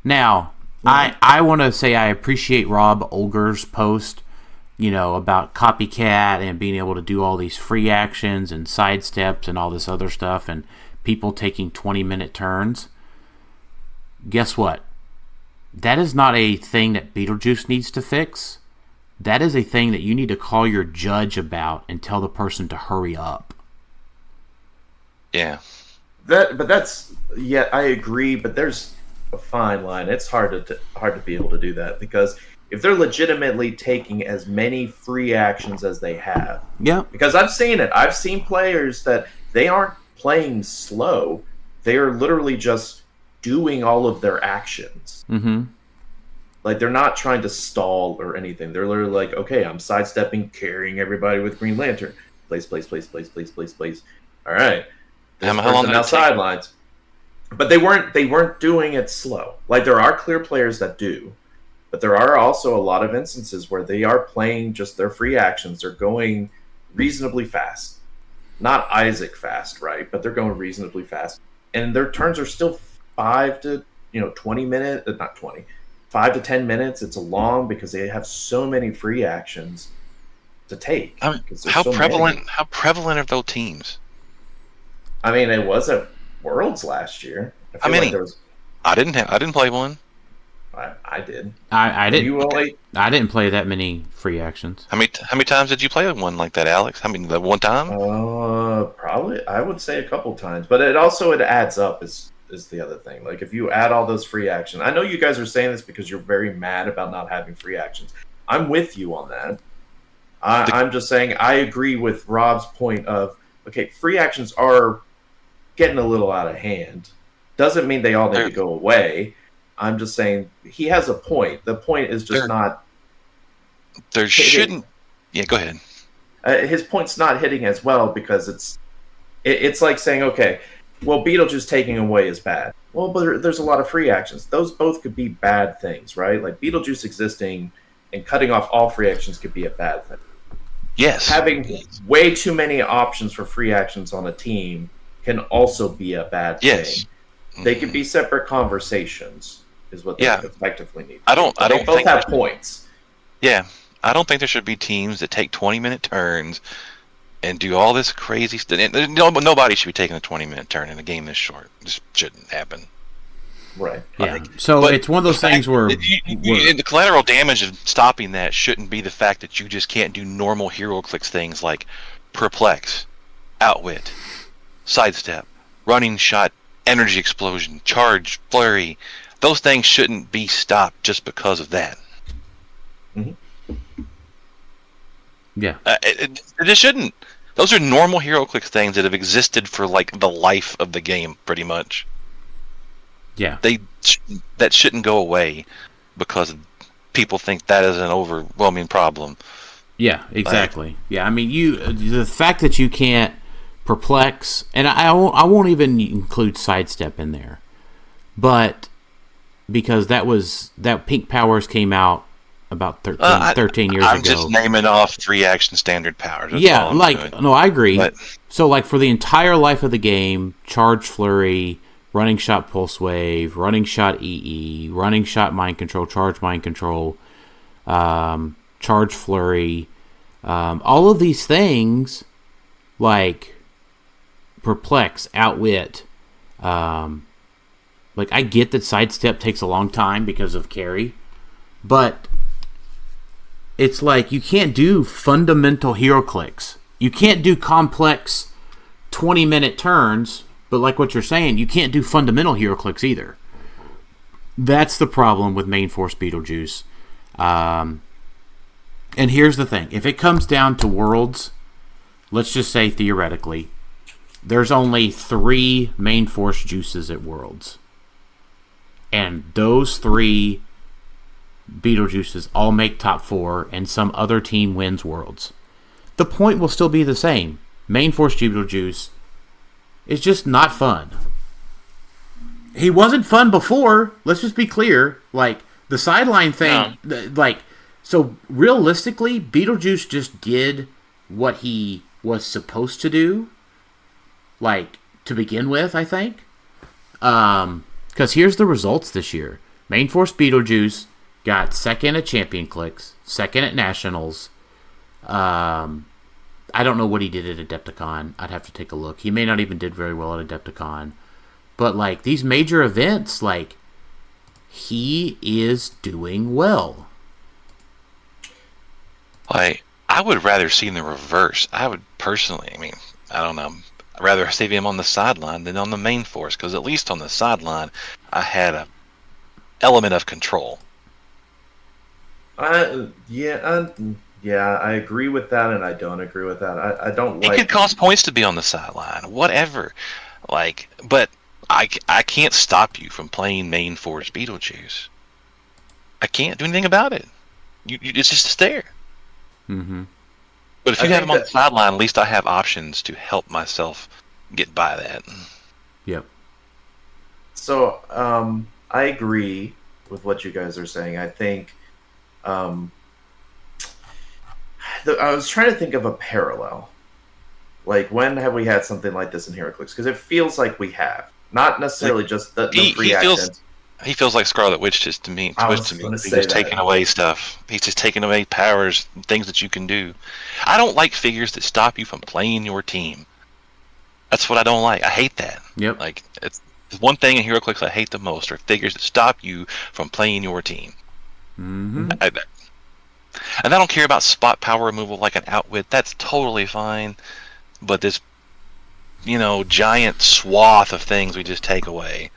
Now, I want to say I appreciate Rob Olger's post, about copycat and being able to do all these free actions and sidesteps and all this other stuff and people taking 20-minute turns. Guess what? That is not a thing that Beetlejuice needs to fix. That is a thing that you need to call your judge about and tell the person to hurry up. Yeah. I agree, but there's a fine line. It's hard to be able to do that, because if they're legitimately taking as many free actions as they have. Yeah. Because I've seen it. I've seen players that they aren't playing slow. They are literally just doing all of their actions. Mm-hmm. Like, they're not trying to stall or anything. They're literally like, okay, I'm sidestepping, carrying everybody with Green Lantern. Place. All right. This person now sidelines. But they weren't doing it slow. Like, there are clear players that do. But there are also a lot of instances where they are playing just their free actions. They're going reasonably fast. Not Isaac fast, right? But they're going reasonably fast. And their turns are still 5 to 20 minutes. Not 20. 5 to 10 minutes. It's long because they have so many free actions. to take. How prevalent are those teams? I mean, it was at Worlds last year. How many? I didn't play one. I did. I didn't. I didn't play that many free actions. How many times did you play one like that, Alex? The one time? Probably. I would say a couple times, but it adds up. Is the other thing. Like if you add all those free actions, I know you guys are saying this because you're very mad about not having free actions. I'm with you on that. I'm just saying I agree with Rob's point of okay, free actions are getting a little out of hand. Doesn't mean they all need to go away. I'm just saying he has a point. The point is just not. There shouldn't. Yeah, go ahead. His point's not hitting as well because it's like saying, okay, well, Beetlejuice taking away is bad. Well, but there's a lot of free actions. Those both could be bad things, right? Like Beetlejuice existing and cutting off all free actions could be a bad thing. Yes. Having way too many options for free actions on a team can also be a bad thing. Yes. They could be separate conversations, is what they effectively need. I don't they both have points. Yeah. I don't think there should be teams that take 20-minute turns and do all this crazy stuff. Nobody should be taking a 20-minute turn in a game this short. This shouldn't happen. Right. Yeah. So it's one of those things where the collateral damage of stopping that shouldn't be the fact that you just can't do normal Heroclix things like perplex, outwit, sidestep, running shot, energy explosion, charge, flurry. Those things shouldn't be stopped just because of that. Mm-hmm. Yeah. It just shouldn't. Those are normal Heroclix things that have existed for like the life of the game, pretty much. Yeah. That shouldn't go away because people think that is an overwhelming problem. Yeah, exactly. I mean, the fact that you can't perplex, and I won't even include sidestep in there, but because that Pink Powers came out about 13 years ago. I'm just naming off 3-action standard powers. No, I agree. But, so, like, for the entire life of the game, Charge Flurry, Running Shot Pulse Wave, Running Shot EE, Running Shot Mind Control, Charge Mind Control, Charge Flurry, all of these things, like Perplex, Outwit, like, I get that Sidestep takes a long time because of carry, but it's like you can't do fundamental Heroclix. You can't do complex 20-minute turns, but like what you're saying, you can't do fundamental Heroclix either. That's the problem with Main Force Beetlejuice. And here's the thing. If it comes down to Worlds, let's just say theoretically, there's only 3 Main Force juices at Worlds. And those 3 Beetlejuices all make top 4 and some other team wins Worlds. The point will still be the same. Main Force Beetlejuice is just not fun. He wasn't fun before. Let's just be clear. Like, the sideline thing, so realistically, Beetlejuice just did what he was supposed to do, like, to begin with, I think. Because here's the results this year. Main Force Beetlejuice got second at Champion Clix, second at Nationals. I don't know what he did at Adepticon. I'd have to take a look. He may not even did very well at Adepticon. But, like, these major events, like, he is doing well. Like, I would rather see in the reverse. I would personally, I don't know. I'd rather see him on the sideline than on the main force, because at least on the sideline, I had an element of control. Yeah, I agree with that, and I don't agree with that. I don't like... It could cost points to be on the sideline, whatever. Like, but I can't stop you from playing Main Force Beetlejuice. I can't do anything about it. It's just there. Mm-hmm. But if you have him on the sideline, at least I have options to help myself get by that. Yep. So, I agree with what you guys are saying. I think... I was trying to think of a parallel. Like, when have we had something like this in Heroclix? Because it feels like we have. Not necessarily just the free actions. He feels like Scarlet Witch just to me. I was Twist to me. gonna He's say just that. taking away stuff. He's just taking away powers, things that you can do. I don't like figures that stop you from playing your team. That's what I don't like. I hate that. Yep. Like, it's one thing in HyperTime I hate the most are figures that stop you from playing your team. Mm-hmm. And I don't care about spot power removal like an outwit. That's totally fine. But this, giant swath of things we just take away.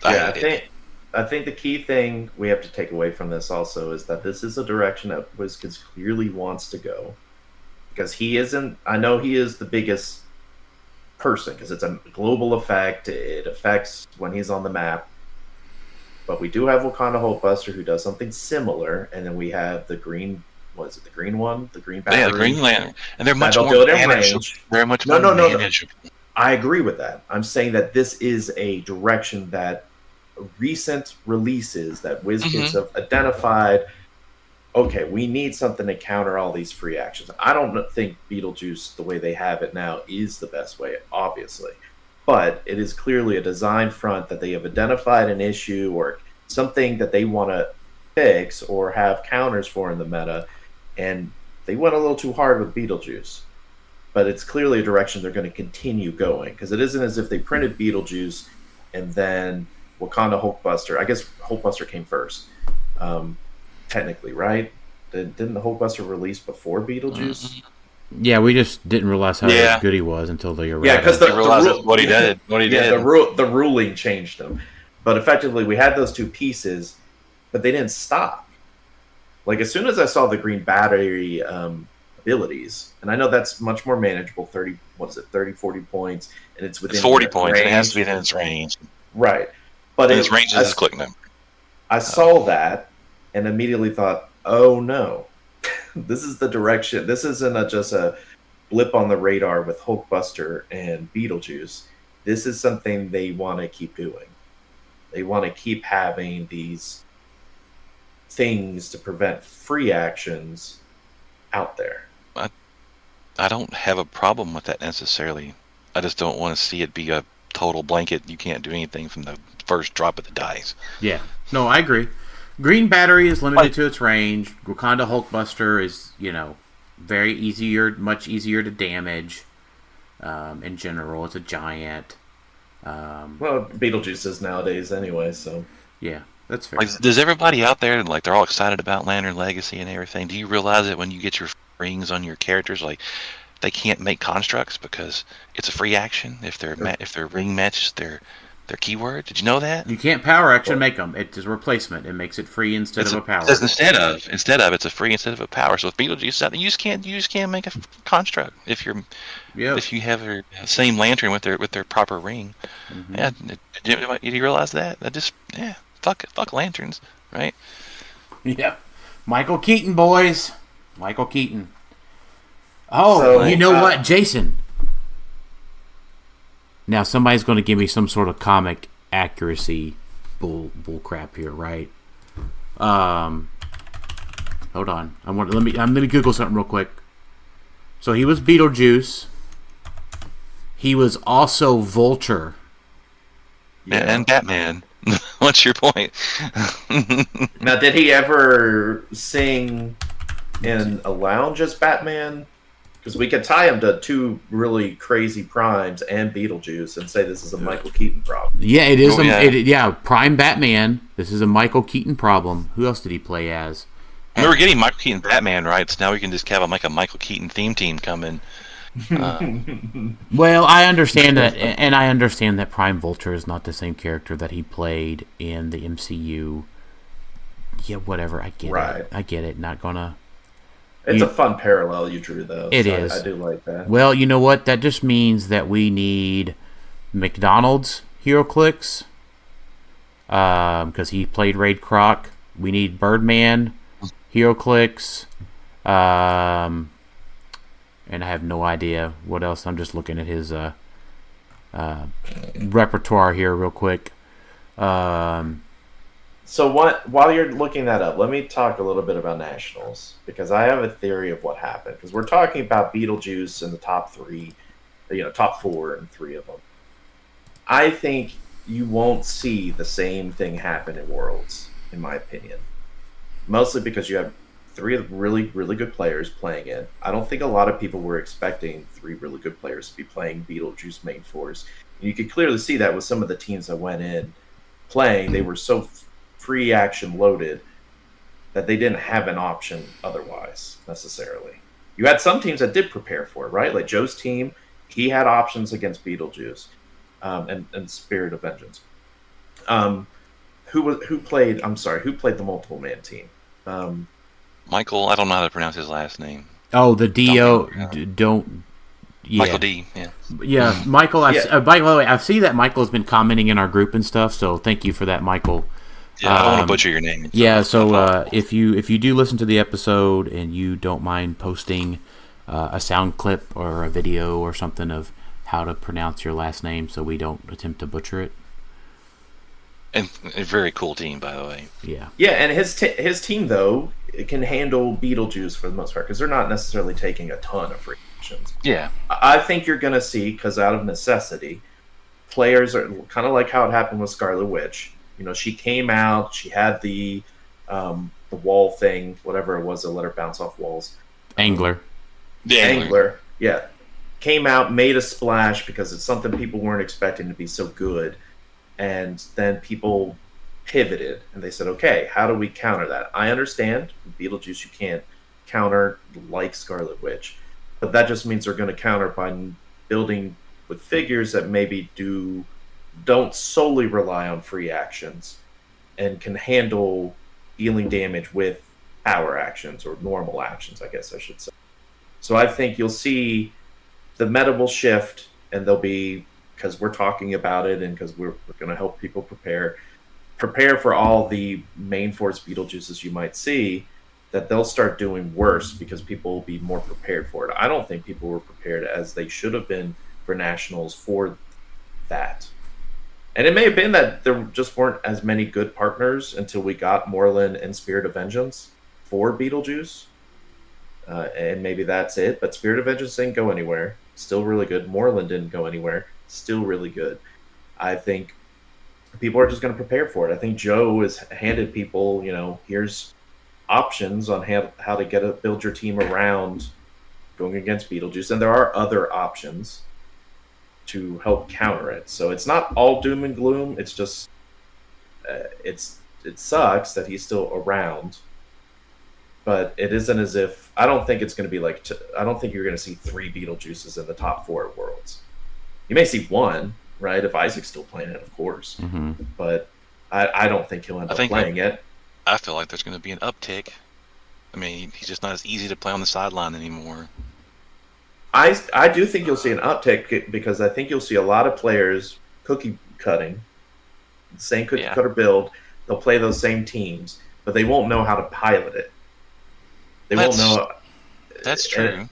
I think the key thing we have to take away from this also is that this is a direction that WizKids clearly wants to go. Because he isn't, I know he is the biggest person, because it's a global effect, it affects when he's on the map. But we do have Wakanda Hulkbuster who does something similar, and then we have the green, what is it, the green one? The green battery? Yeah, the Green Lantern. And they're much more manageable. They're much more manageable. I agree with that. I'm saying that this is a direction that recent releases that WizKids have identified. Okay, we need something to counter all these free actions. I don't think Beetlejuice, the way they have it now, is the best way, obviously. But it is clearly a design front that they have identified an issue or something that they want to fix or have counters for in the meta. And they went a little too hard with Beetlejuice. But it's clearly a direction they're going to continue going. Because it isn't as if they printed Beetlejuice and then Wakanda Hulkbuster. I guess Hulkbuster came first. Technically, right? Didn't the Hulkbuster release before Beetlejuice? Yeah, we just didn't realize how good he was until they arrived. Yeah, because what he did. The ruling changed him. But effectively, we had those two pieces, but they didn't stop. Like, as soon as I saw the green battery abilities, and I know that's much more manageable, 30, 40 points, and it's within 40 points, range. and it has to be within its range. Right. But its range is his click number. I saw that and immediately thought, oh no, this is the direction. This isn't just a blip on the radar with Hulkbuster and Beetlejuice. This is something they want to keep doing. They want to keep having these things to prevent free actions out there. I don't have a problem with that necessarily. I just don't want to see it be a total blanket. You can't do anything from the first drop of the dice. Yeah. No, I agree. Green battery is limited to its range. Wakanda Hulkbuster is, much easier to damage. In general, it's a giant. Well, Beetlejuice is nowadays anyway, so. Yeah, that's fair. Like, does everybody out there, they're all excited about Lantern Legacy and everything? Do you realize that when you get your rings on your characters, they can't make constructs because it's a free action if their ring matches their keyword? Did you know that? You can't power action make them. It is a replacement. It makes it free instead of a power. It says instead of it's a free instead of a power. So if Beetlejuice is out there, you just can't make a construct if you have the same lantern with their proper ring. Mm-hmm. Yeah, did you realize that? Fuck lanterns, right? Yeah, Michael Keaton, boys. Michael Keaton. Oh, you know what, Jason? Now somebody's going to give me some sort of comic accuracy bull crap here, right? Hold on. Let me Google something real quick. So he was Beetlejuice. He was also Vulture. Yeah, and Batman. What's your point? Now, did he ever sing in a lounge as Batman? Because we could tie him to two really crazy primes and Beetlejuice and say this is a Michael Keaton problem. Yeah, it is. Prime Batman. This is a Michael Keaton problem. Who else did he play as? We were getting Michael Keaton Batman rights. Now we can just have a Michael Keaton theme team come in. Well, I understand that, and I understand that Prime Vulture is not the same character that he played in the MCU. Yeah, whatever. I get it. I get it. Not gonna. It's a fun parallel you drew, though. It is. I do like that. Well, you know what? That just means that we need McDonald's Heroclix, because he played Raid Kroc. We need Birdman Heroclix, and I have no idea what else. I'm just looking at his repertoire here real quick. So while you're looking that up, let me talk a little bit about Nationals, because I have a theory of what happened. Because we're talking about Beetlejuice in the top 3, top 4 and 3 of them. I think you won't see the same thing happen in Worlds, in my opinion. Mostly because you have 3 really, really good players playing it. I don't think a lot of people were expecting 3 really good players to be playing Beetlejuice main force. And you could clearly see that with some of the teams that went in playing. They were so free action loaded that they didn't have an option otherwise, necessarily. You had some teams that did prepare for it, right? Like Joe's team, he had options against Beetlejuice and Spirit of Vengeance. Who played the multiple man team? Michael, I don't know how to pronounce his last name. Oh, the D.O. don't... Yeah. Michael D, yeah. Yeah, Michael, by the way, I see that Michael has been commenting in our group and stuff, so thank you for that, Michael. Yeah, I don't want to butcher your name. So if you do listen to the episode and you don't mind posting a sound clip or a video or something of how to pronounce your last name so we don't attempt to butcher it. And a very cool team, by the way. Yeah. Yeah, and his team, though, it can handle Beetlejuice for the most part because they're not necessarily taking a ton of free actions. Yeah. I think you're going to see, because out of necessity, players are kind of like how it happened with Scarlet Witch. You know, she came out, she had the wall thing, whatever it was that let her bounce off walls. Angler. Angler, yeah. Came out, made a splash because it's something people weren't expecting to be so good. And then people pivoted and they said, okay, how do we counter that? I understand Beetlejuice you can't counter like Scarlet Witch, but that just means they're going to counter by building with figures that maybe don't solely rely on free actions and can handle dealing damage with power actions or normal actions, I guess I should say. So I think you'll see the meta will shift, and they'll be, because we're talking about it and because we're going to help people prepare for all the main force Beetlejuices you might see, that they'll start doing worse because people will be more prepared for it. I don't think people were prepared as they should have been for Nationals for that. And it may have been that there just weren't as many good partners until we got Moreland and Spirit of Vengeance for Beetlejuice. And maybe that's it. But Spirit of Vengeance didn't go anywhere. Still really good. Moreland didn't go anywhere. Still really good. I think people are just going to prepare for it. I think Joe has handed people, here's options on how to build your team around going against Beetlejuice. And there are other options to help counter it. So it's not all doom and gloom. It's just it sucks that he's still around, but it isn't as if I don't think it's going to be like I don't think you're going to see 3 Beetlejuices in the top 4 at Worlds. You may see 1, right, if Isaac's still playing it, of course. Mm-hmm. But I don't think he'll end up playing it. I feel like there's going to be an uptick. I mean, he's just not as easy to play on the sideline anymore. I do think you'll see an uptick because I think you'll see a lot of players cookie cutting, same cookie cutter build. They'll play those same teams, but they won't know how to pilot it. Won't know. That's true.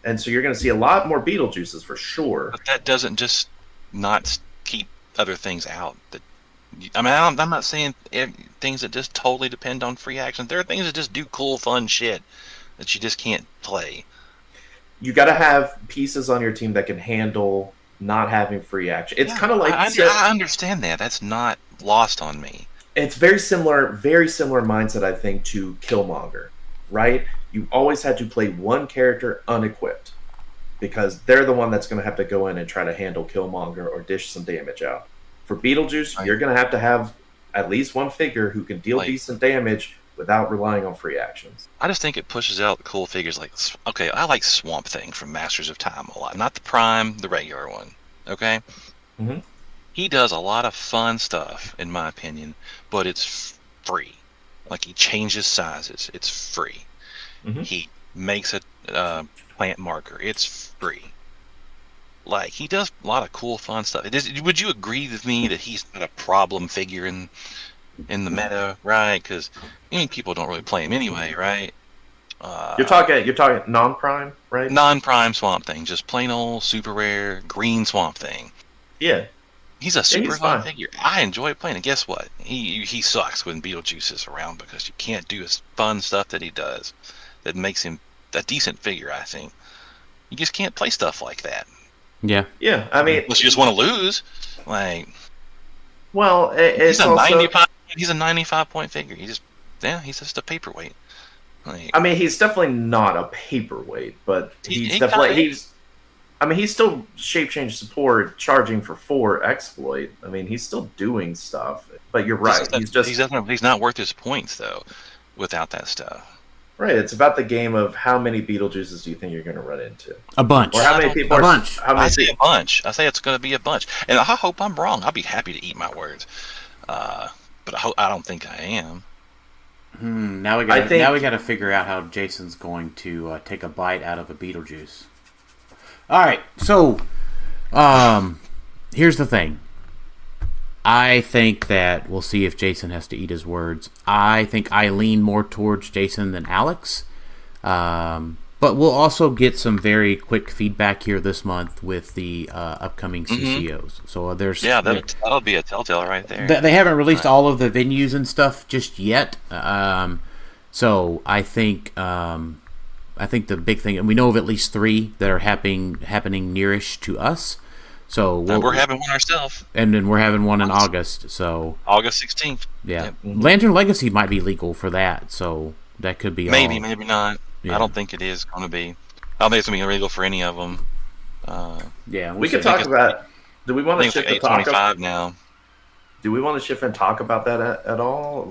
And so you're going to see a lot more Beetlejuices for sure. But that doesn't just not keep other things out. I'm not saying things that just totally depend on free action. There are things that just do cool, fun shit that you just can't play. You got to have pieces on your team that can handle not having free action. It's kind of like I understand that. That's not lost on me. It's very similar mindset, I think, to Killmonger, right? You always had to play one character unequipped because they're the one that's going to have to go in and try to handle Killmonger or dish some damage out. For Beetlejuice, you're going to have at least one figure who can deal decent damage without relying on free actions. I just think it pushes out cool figures like, okay, I like Swamp Thing from Masters of Time a lot. Not the Prime, the regular one, okay? Mm-hmm. He does a lot of fun stuff, in my opinion, but it's free. Like, he changes sizes. It's free. Mm-hmm. He makes a plant marker. It's free. Like, he does a lot of cool, fun stuff. Would you agree with me that he's not a problem figure in the meta, right? Because people don't really play him anyway, right? You're talking non-prime, right? Non-prime Swamp Thing, just plain old super rare green Swamp Thing. Yeah, he's a super fun figure. I enjoy playing it. Guess what? He sucks when Beetlejuice is around because you can't do his fun stuff that he does. That makes him a decent figure, I think. You just can't play stuff like that. Yeah. Yeah, I mean, unless you just want to lose, like. Well, it's He's a also 95. He's a 95-point figure. He's just a paperweight. Like, I mean, he's definitely not a paperweight, but he's he definitely kinda- he's. I mean, he's still shape change support, charging for 4 exploit. I mean, he's still doing stuff. But you're right. He's not worth his points though, without that stuff. Right. It's about the game of how many Beetlejuices do you think you're going to run into, A bunch. or how many people? A bunch. How many I say a bunch. I say it's going to be a bunch, and I hope I'm wrong. I'll be happy to eat my words, but I don't think I am. Now we got to figure out how Jason's going to take a bite out of a Beetlejuice. All right, so here's the thing. I think that we'll see if Jason has to eat his words. I think I lean more towards Jason than Alex, but we'll also get some very quick feedback here this month with the upcoming CCOs. So that'll be a telltale right there. They haven't released all of the venues and stuff just yet. So I think the big thing, and we know of at least 3 that are happening nearish to us. So we're having one ourselves, and then we're having one in August. So August 16th. Yeah, Yep. Lantern Legacy might be legal for that. So that could be maybe not. Yeah. I don't think it is going to be. I don't think it's going to be illegal for any of them. We could talk about. Do we want to shift the talk up now? Do we want to shift and talk about that at all?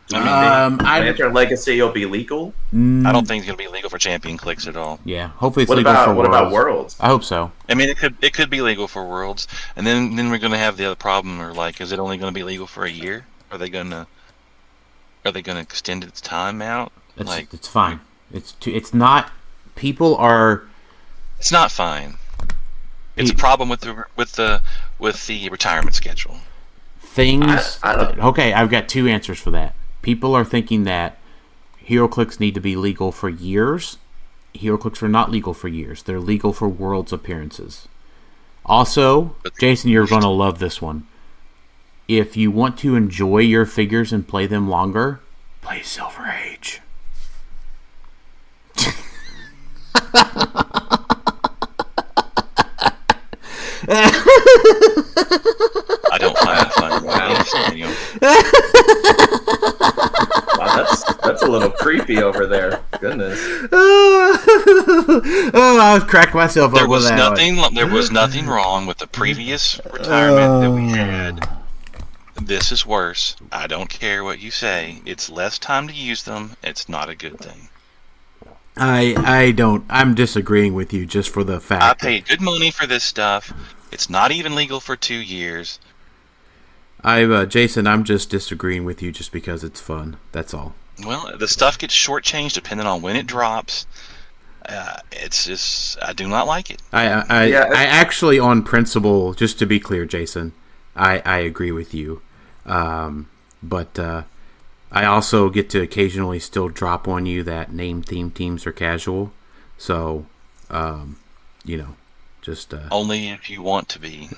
Lantern Legacy will be legal. I don't think it's going to be legal for Champion Clix at all. Yeah, hopefully it's legal for Worlds. What about Worlds? I hope so. I mean, it could be legal for Worlds, and then we're going to have the other problem, or like, is it only going to be legal for a year? Are they going to extend its time out? It's fine. It's not. People are. It's not fine. It's a problem with the retirement schedule. Things. Okay, I've got 2 answers for that. People are thinking that Heroclix need to be legal for years. Heroclix are not legal for years. They're legal for Worlds appearances. Also, Jason, you're going to love this one. If you want to enjoy your figures and play them longer, play Silver Age. I don't find it funny. Wow, that's a little creepy over there. Goodness. I was cracking myself up with that. There was nothing wrong with the previous retirement that we had. This is worse. I don't care what you say. It's less time to use them. It's not a good thing. I'm disagreeing with you just for the fact. I paid good money for this stuff. It's not even legal for 2 years. Jason, I'm just disagreeing with you just because it's fun. That's all. Well, the stuff gets shortchanged depending on when it drops. It's just, I do not like it. I actually, on principle, just to be clear, Jason, I agree with you. But I also get to occasionally still drop on you that name theme teams are casual. So, just only if you want to be.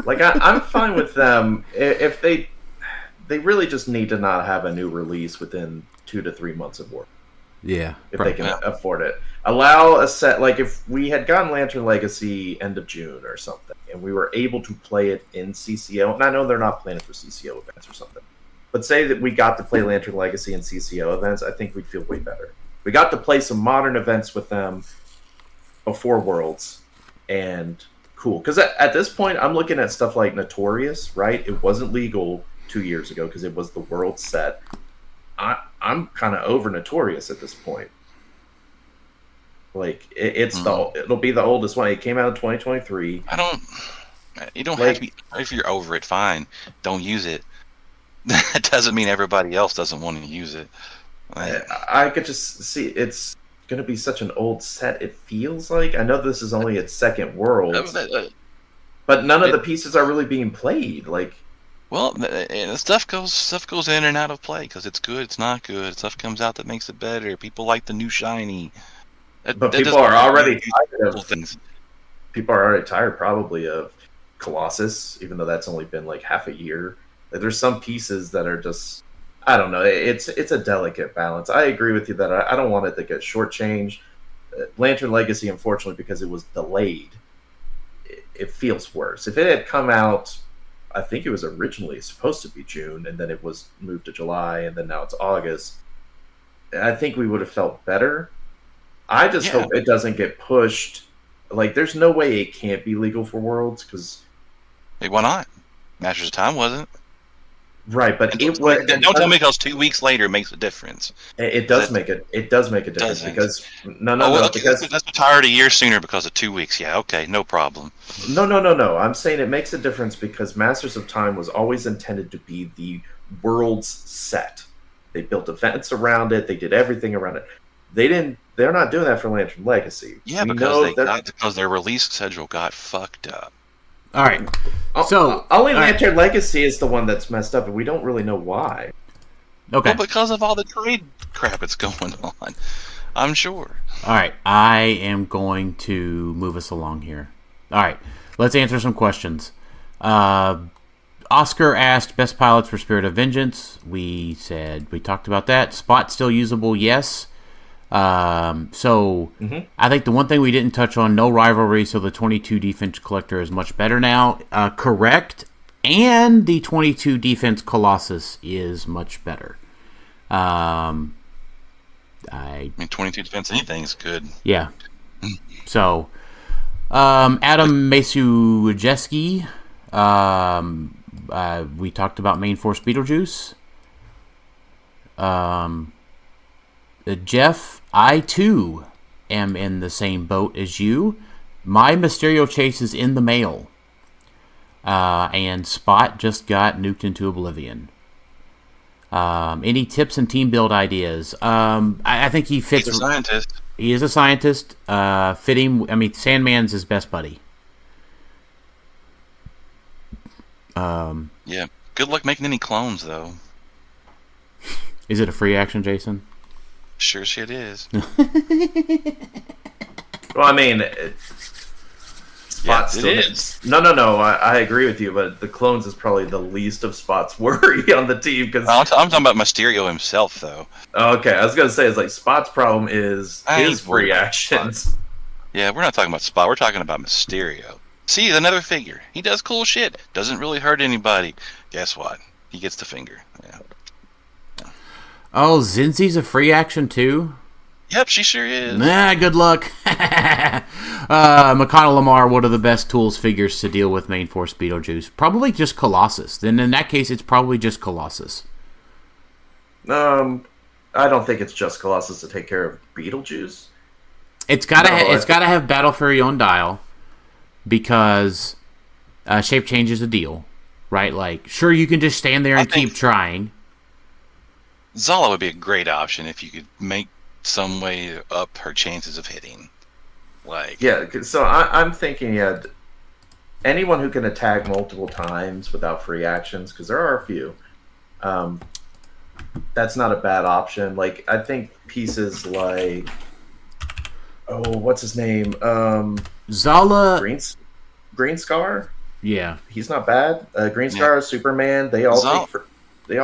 Like I'm fine with them if they really just need to not have a new release within 2 to 3 months of work. Yeah, if they can afford it. Allow a set, like if we had gotten Lantern Legacy end of June or something, and we were able to play it in CCO, and I know they're not planning for CCO events or something, but say that we got to play Lantern Legacy in CCO events, I think we'd feel way better. We got to play some modern events with them before Worlds, and cool. Because at this point, I'm looking at stuff like Notorious, right? It wasn't legal 2 years ago because it was the World set. I'm kind of over Notorious at this point. Like it'll be the oldest one. It came out in 2023. You don't have to be. If you're over it, fine. Don't use it. That doesn't mean everybody else doesn't want to use it. I could just see it's going to be such an old set. It feels like. I know this is only its second World, but none of the pieces are really being played. Like. Well, stuff goes in and out of play because it's good, it's not good. Stuff comes out that makes it better. People like the new shiny. But people are already tired of things. People are already tired, probably, of Colossus, even though that's only been like half a year. There's some pieces that are just, I don't know. It's a delicate balance. I agree with you that I don't want it to get shortchanged. Lantern Legacy, unfortunately, because it was delayed, it feels worse. If it had come out, I think it was originally supposed to be June, and then it was moved to July, and then now it's August, I think we would have felt better. I just hope it doesn't get pushed. Like, there's no way it can't be legal for Worlds, because... Hey, why not? Masters of Time wasn't. Right, but don't tell me because 2 weeks later makes a difference. It does make a difference because because let's retire a year sooner because of 2 weeks. Yeah, okay, no problem. No. I'm saying it makes a difference because Masters of Time was always intended to be the world's set. They built events around it. They did everything around it. They're not doing that for Lantern Legacy. Yeah, because their release schedule got fucked up. All right. So only Lantern Legacy is the one that's messed up, and we don't really know why. Okay. Well, because of all the trade crap that's going on, I'm sure. All right. I am going to move us along here. All right. Let's answer some questions. Oscar asked best pilots for Spirit of Vengeance. We talked about that. Spot still usable? Yes. I think the one thing we didn't touch on, no rivalry, so the 22 defense collector is much better now. Correct. And the 22 defense Colossus is much better. I mean, 22 defense anything is good. Yeah. So, Adam Masujeski, we talked about Main Force Beetlejuice. Jeff, I too am in the same boat as you. My Mysterio chase is in the mail. And Spot just got nuked into oblivion. Any tips and team build ideas? I think he fits. He's a scientist. He is a scientist. Fitting. I mean, Sandman's his best buddy. Yeah. Good luck making any clones, though. Is it a free action, Jason? Sure shit is. Well, I mean, Spot still is. No. I agree with you, but the clones is probably the least of Spot's worry on the team. Cause... I'm talking about Mysterio himself, though. Okay, I was going to say, it's like Spot's problem is his free actions. Yeah, we're not talking about Spot. We're talking about Mysterio. See, another figure. He does cool shit. Doesn't really hurt anybody. Guess what? He gets the finger. Yeah. Oh, Zinzi's a free action too? Yep, she sure is. Nah, good luck. McConnell Lamar, what are the best tools figures to deal with Main Force Beetlejuice? Probably just Colossus. Then in that case, it's probably just Colossus. I don't think it's just Colossus to take care of Beetlejuice. It's gotta have Battle Fury on dial because shape change is a deal, right? Like, sure, you can just stand there and keep trying. Zala would be a great option if you could make some way up her chances of hitting. So I'm thinking, anyone who can attack multiple times without free actions, because there are a few. That's not a bad option. Like, I think pieces like, what's his name? Zala Green Scar. Yeah, he's not bad. Green Scar, Superman. They all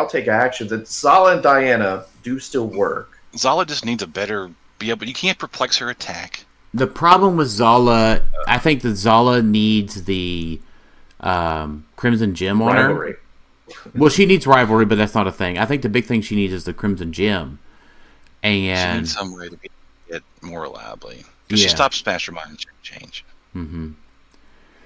take actions. And Zala and Diana do still work. Zala just needs a better but you can't perplex her attack. The problem with Zala, I think that Zala needs the Crimson Gem on rivalry. Her. Well, she needs rivalry, but that's not a thing. I think the big thing she needs is the Crimson Gem. And she needs some way to get more reliably. Because she stops Mastermind and change. Mm-hmm.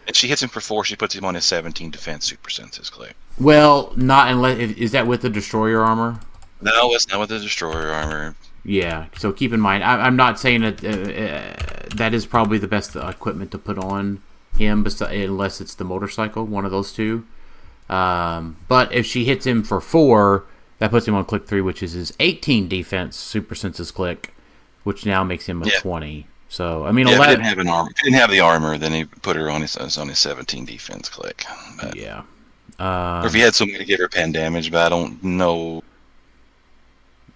If she hits him for 4, she puts him on his 17 defense super senses click. Well, not unless... Is that with the Destroyer armor? No, it's not with the Destroyer armor. Yeah, so keep in mind, I'm not saying that that is probably the best equipment to put on him, unless it's the motorcycle, one of those two. But if she hits him for 4, that puts him on click 3, which is his 18 defense super senses click, which now makes him a 20. So, I mean, if he didn't have an armor. If he didn't have the armor, then he put her on his 17 defense click. But, yeah. Or if he had somebody to give her pen damage, but I don't know.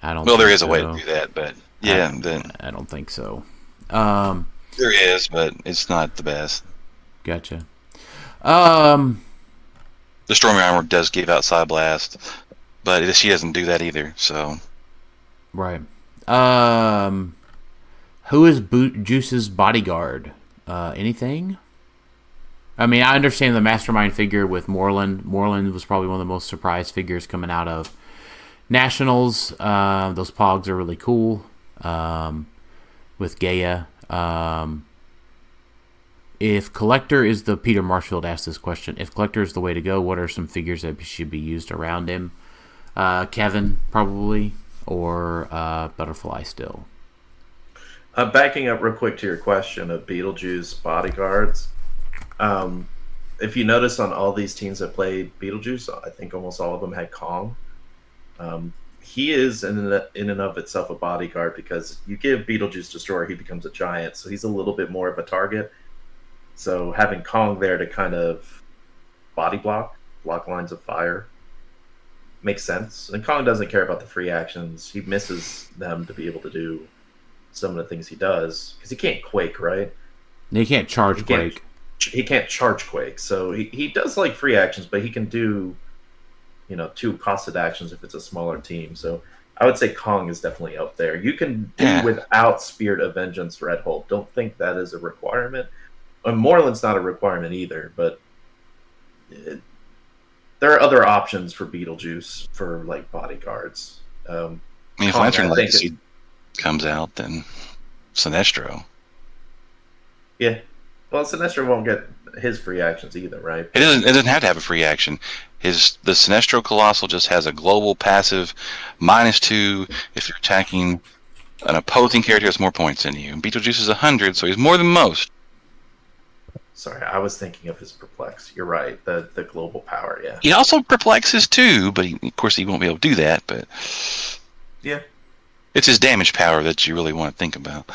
Well, there is a way to do that, but I don't think so. There is, but it's not the best. Gotcha. The Stormy armor does give out Side Blast, but she doesn't do that either. So, right. Who is Juice's bodyguard? Anything? I mean, I understand the Mastermind figure with Moreland. Moreland was probably one of the most surprised figures coming out of Nationals. Those Pogs are really cool. With Gaia. If Collector is the... Peter Marshfield asked this question. If Collector is the way to go, what are some figures that should be used around him? Kevin, probably. Or Butterfly still. Backing up real quick to your question of Beetlejuice bodyguards. If you notice on all these teams that played Beetlejuice, I think almost all of them had Kong. He is in and of itself a bodyguard because you give Beetlejuice Destroyer, he becomes a giant, so he's a little bit more of a target. So having Kong there to kind of body block lines of fire makes sense. And Kong doesn't care about the free actions. He misses them to be able to do some of the things he does because he can't Quake, right? He can't charge Quake. He can't charge Quake, so he does like free actions, but he can do, 2 costed actions if it's a smaller team. So I would say Kong is definitely up there. You can do without Spirit of Vengeance Red Hole. Don't think that is a requirement. And Moreland's not a requirement either, but there are other options for Beetlejuice for like bodyguards. If Lantern Legacy comes out, then Sinestro. Yeah. Well, Sinestro won't get his free actions either, right? It doesn't have to have a free action. The Sinestro Colossal just has a global passive -2 if you're attacking an opposing character has more points than you. And Beetlejuice is 100, so he's more than most. Sorry, I was thinking of his Perplex. You're right, the global power, yeah. He also perplexes too, but of course he won't be able to do that. But yeah, it's his damage power that you really want to think about.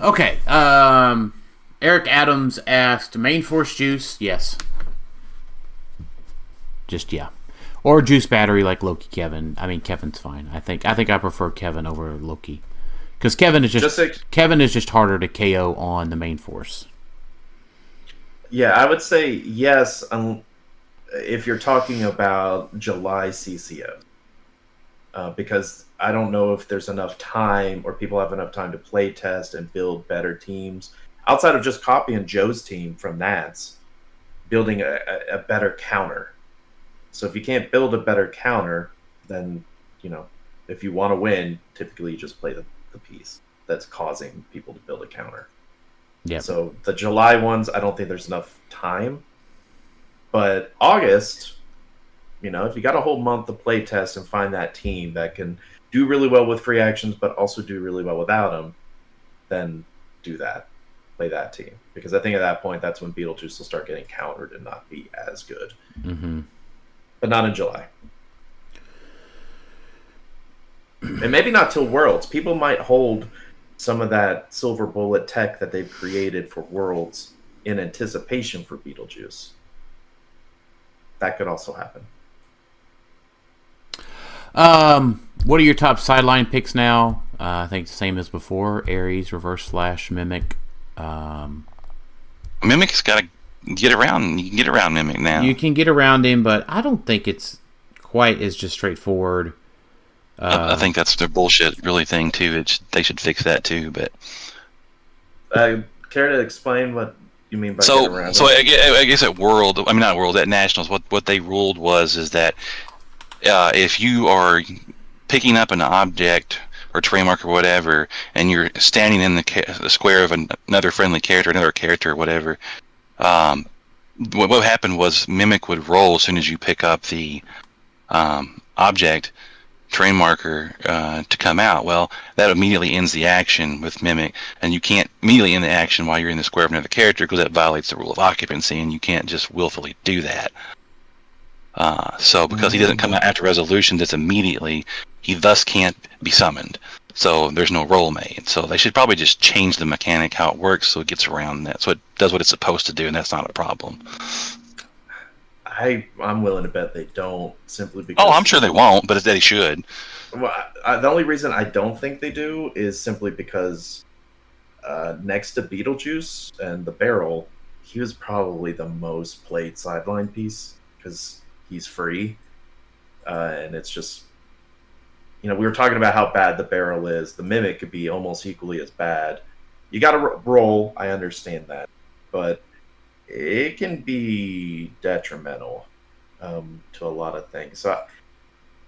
Okay. Eric Adams asked, main force juice? Yes. Just, yeah. Or juice battery like Loki Kevin. I mean, Kevin's fine. I think I prefer Kevin over Loki. Because Kevin is just harder to KO on the main force. Yeah, I would say yes, if you're talking about July CCO. Because I don't know if there's enough time or people have enough time to play test and build better teams. Outside of just copying Joe's team from Nats, building a better counter. So if you can't build a better counter, then, if you want to win, typically you just play the piece that's causing people to build a counter. Yeah. So the July ones, I don't think there's enough time. But August, if you got a whole month to play test and find that team that can do really well with free actions, but also do really well without them, then do that. Play that team. Because I think at that point, that's when Beetlejuice will start getting countered and not be as good. Mm-hmm. But not in July. And maybe not till Worlds. People might hold some of that silver bullet tech that they've created for Worlds in anticipation for Beetlejuice. That could also happen. What are your top sideline picks now? I think the same as before. Ares, Reverse Flash, Mimic. Mimic's got to get around. You can get around Mimic now. You can get around him, but I don't think it's quite as just straightforward. I think that's their bullshit really thing too. They should fix that too. But care to explain what you mean by get around? So I guess at at Nationals, what they ruled is that if you are picking up an object or trademark or whatever, and you're standing in the square of another friendly character, another character or whatever, what happened was Mimic would roll as soon as you pick up the object train marker to come out. Well, that immediately ends the action with Mimic, and you can't immediately end the action while you're in the square of another character because that violates the rule of occupancy, and you can't just willfully do that. So because he doesn't come out after resolution, that's immediately, he thus can't be summoned. So there's no roll made. So they should probably just change the mechanic how it works so it gets around that. So it does what it's supposed to do, and that's not a problem. I'm willing to bet they don't, simply because... Oh, I'm sure they won't, but they should. Well, the only reason I don't think they do is simply because next to Beetlejuice and the Barrel, he was probably the most played sideline piece because he's free. And it's just... we were talking about how bad the Barrel is. The Mimic could be almost equally as bad. you got to roll. I understand that, but it can be detrimental to a lot of things. So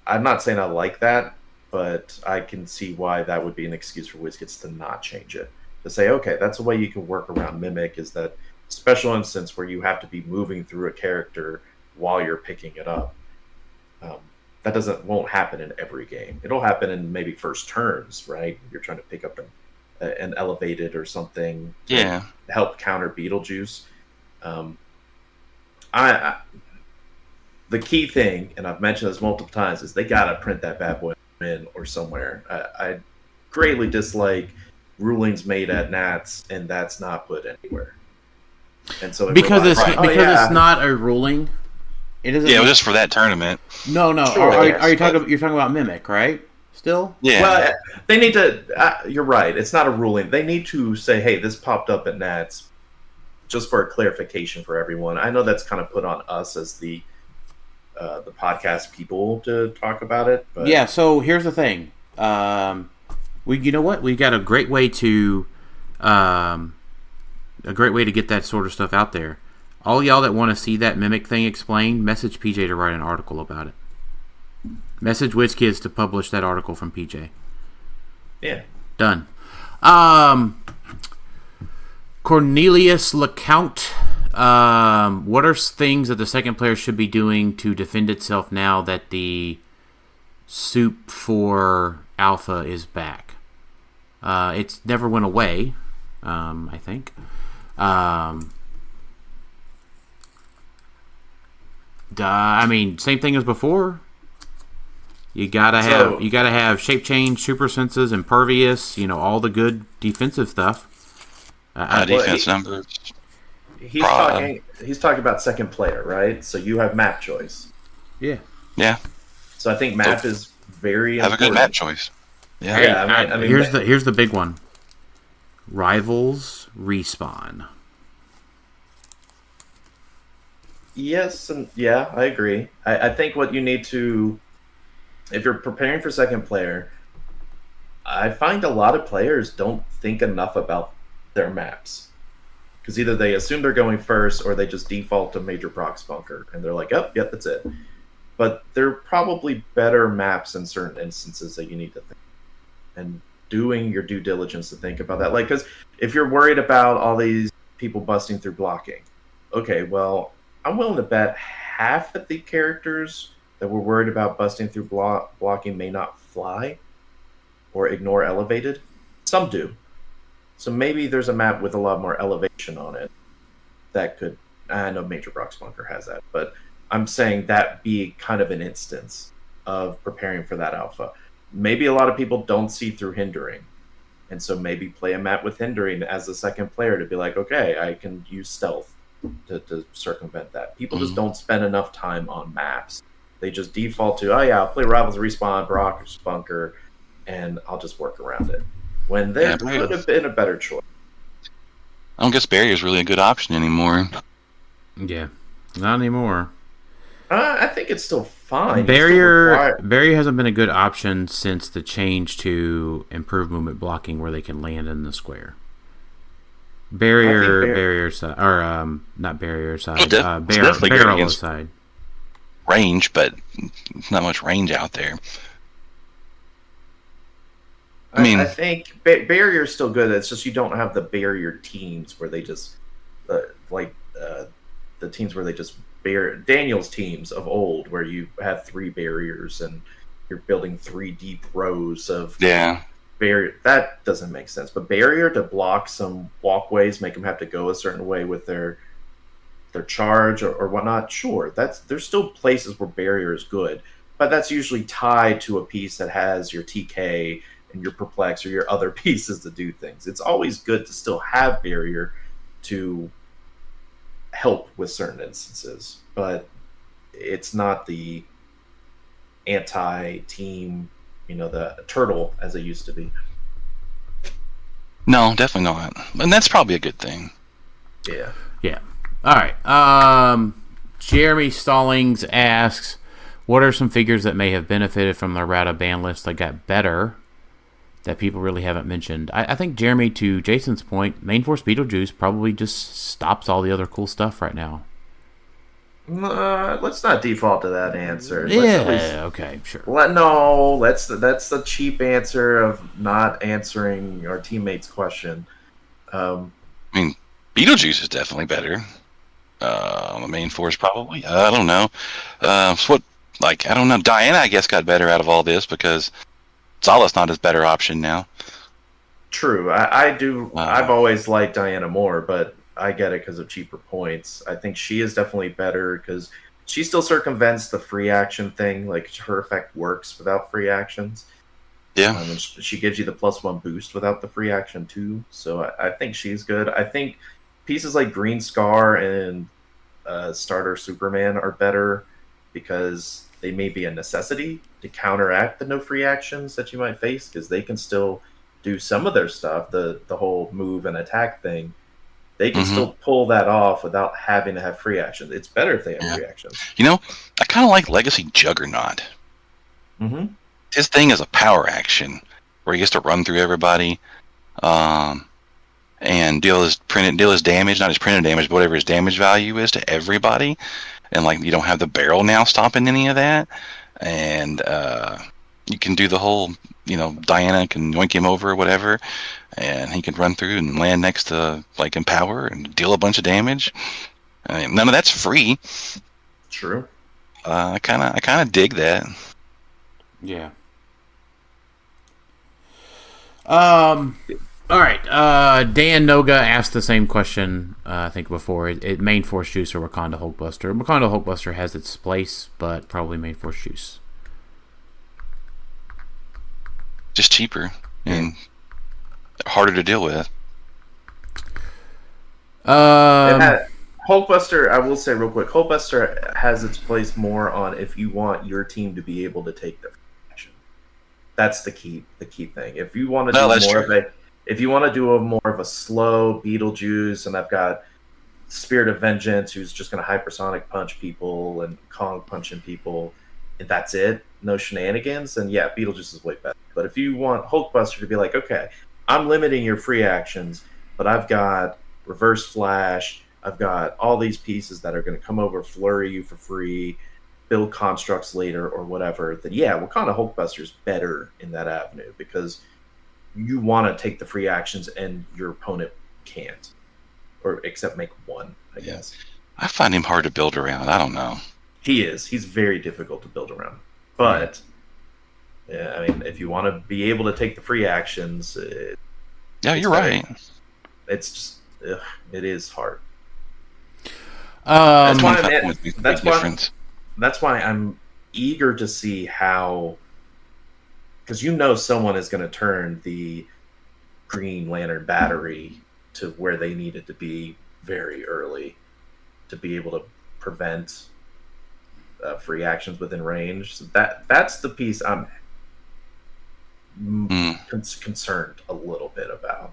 I'm not saying I like that, but I can see why that would be an excuse for WizKids to not change it. To say, okay, that's a way you can work around Mimic, is that special instance where you have to be moving through a character while you're picking it up. That won't happen in every game. It'll happen in maybe first turns, right? You're trying to pick up an elevated or something to help counter Beetlejuice. The key thing, and I've mentioned this multiple times, is they gotta print that bad boy in or somewhere. I greatly dislike rulings made at Nats, and that's not put anywhere. And so because it's not a ruling. It isn't. Yeah, it was just for that tournament. No. Sure, are you talking? You're talking about Mimic, right? Still. Yeah. Well, they need to. You're right. It's not a ruling. They need to say, "Hey, this popped up at Nats," just for a clarification for everyone. I know that's kind of put on us as the podcast people to talk about it. But yeah. So here's the thing. You know what? We got a great way to get that sort of stuff out there. All y'all that want to see that Mimic thing explained, message PJ to write an article about it. Message WizKids to publish that article from PJ. Yeah. Done. Cornelius LeCount. What are things that the second player should be doing to defend itself now that the Soup 4 Alpha is back? It's never went away, I think. I mean, same thing as before. You gotta have shape change, super senses, impervious. All the good defensive stuff. Defense numbers. He's talking about second player, right? So you have map choice. Yeah. Yeah. So I think map is very have important. a good map choice. Yeah. Hey, I mean, here's the big one. Rivals respawn. Yes, and yeah, I agree. I think what you need to, if you're preparing for second player, I find a lot of players don't think enough about their maps. Because either they assume they're going first or they just default to Major Prox Bunker. And they're like, yep, that's it. But there are probably better maps in certain instances that you need to think. And doing your due diligence to think about that. Like, because if you're worried about all these people busting through blocking, okay, well, I'm willing to bet half of the characters that we're worried about busting through blocking may not fly or ignore elevated. Some do. So maybe there's a map with a lot more elevation on it that could... I know Major Prox Bunker has that, but I'm saying that be kind of an instance of preparing for that alpha. Maybe a lot of people don't see through hindering, and so maybe play a map with hindering as a second player to be like, okay, I can use stealth to circumvent that. People just don't spend enough time on maps. They just default to, I'll play Rivals Respawn, Prox Bunker, and I'll just work around it. When there could have been a better choice. I don't guess Barrier is really a good option anymore. Yeah, not anymore. I think it's still fine. Barrier hasn't been a good option since the change to improved movement blocking, where they can land in the square. Barrier side, or not barrier side, barrel side. Range, but not much range out there. I think barrier is still good. It's just you don't have the barrier teams where they just the teams where they just Daniel's teams of old, where you have 3 barriers and you're building 3 deep rows of barrier. That doesn't make sense. But barrier to block some walkways, make them have to go a certain way with their charge or whatnot. Sure, there's still places where barrier is good, but that's usually tied to a piece that has your TK and your perplex or your other pieces to do things. It's always good to still have barrier to help with certain instances, but it's not the anti-team, the turtle as it used to be. No, definitely not. And that's probably a good thing. Yeah. All right. Jeremy Stallings asks, what are some figures that may have benefited from the Rata ban list that got better that people really haven't mentioned. I think, Jeremy, to Jason's point, Main Force Beetlejuice probably just stops all the other cool stuff right now. Let's not default to that answer. Okay, sure. That's the cheap answer of not answering our teammates' question. I mean, Beetlejuice is definitely better. The Main Force probably. I don't know. I don't know. Diana, I guess, got better out of all this because Zala's not his better option now. True. I do. I've always liked Diana more, but I get it because of cheaper points. I think she is definitely better because she still circumvents the free action thing. Like, her effect works without free actions. Yeah. And she gives you the +1 boost without the free action too. So I think she's good. I think pieces like Green Scar and Starter Superman are better because they may be a necessity to counteract the no free actions that you might face, because they can still do some of their stuff, the whole move and attack thing. They can still pull that off without having to have free actions. It's better if they have free actions. You know, I kind of like Legacy Juggernaut. Mm-hmm. His thing is a power action where he gets to run through everybody and deal his damage, not his printed damage, but whatever his damage value is to everybody. And like, you don't have the barrel now stopping any of that. And you can do the whole, Diana can yoink him over or whatever, and he can run through and land next to like Empower and deal a bunch of damage. I mean, none of that's free. True. I kind of dig that. Yeah. All right. Dan Noga asked the same question, I think, before. Main Force Juice or Wakanda Hulkbuster? Wakanda Hulkbuster has its place, but probably Main Force Juice. Just cheaper and harder to deal with. Hulkbuster, I will say real quick, Hulkbuster has its place more on if you want your team to be able to take the action. That's the key thing. If you want to do more of a slow Beetlejuice, and I've got Spirit of Vengeance, who's just going to hypersonic punch people and Kong punching people, and that's it, no shenanigans, then yeah, Beetlejuice is way better. But if you want Hulkbuster to be like, okay, I'm limiting your free actions, but I've got Reverse Flash, I've got all these pieces that are going to come over, flurry you for free, build constructs later or whatever, then yeah, Wakanda Hulkbuster is better in that avenue because you want to take the free actions and your opponent can't, or except make one, I guess. I find him hard to build around. I don't know. He is. He's very difficult to build around. But yeah, I mean, if you want to be able to take the free actions, you're right. It's just it is hard. That's why I'm eager to see how, because someone is going to turn the Green Lantern battery to where they need it to be very early to be able to prevent free actions within range. So that's the piece I'm concerned a little bit about,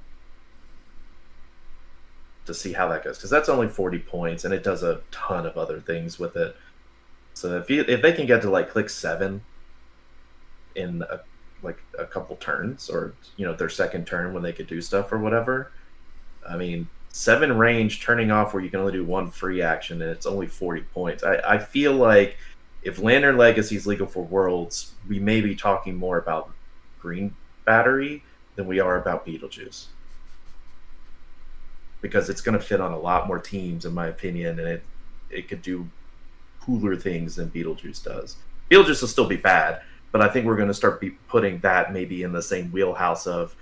to see how that goes, because that's only 40 points and it does a ton of other things with it. So if they can get to like Clix 7 in a couple turns, or their second turn when they could do stuff or whatever, I mean, 7 range turning off where you can only do one free action and it's only 40 points. I feel like if Lantern Legacy's legal for Worlds, we may be talking more about Green Battery than we are about Beetlejuice, because it's going to fit on a lot more teams, in my opinion, and it could do cooler things than Beetlejuice does. Beetlejuice will still be bad, but I think we're going to start putting that maybe in the same wheelhouse of,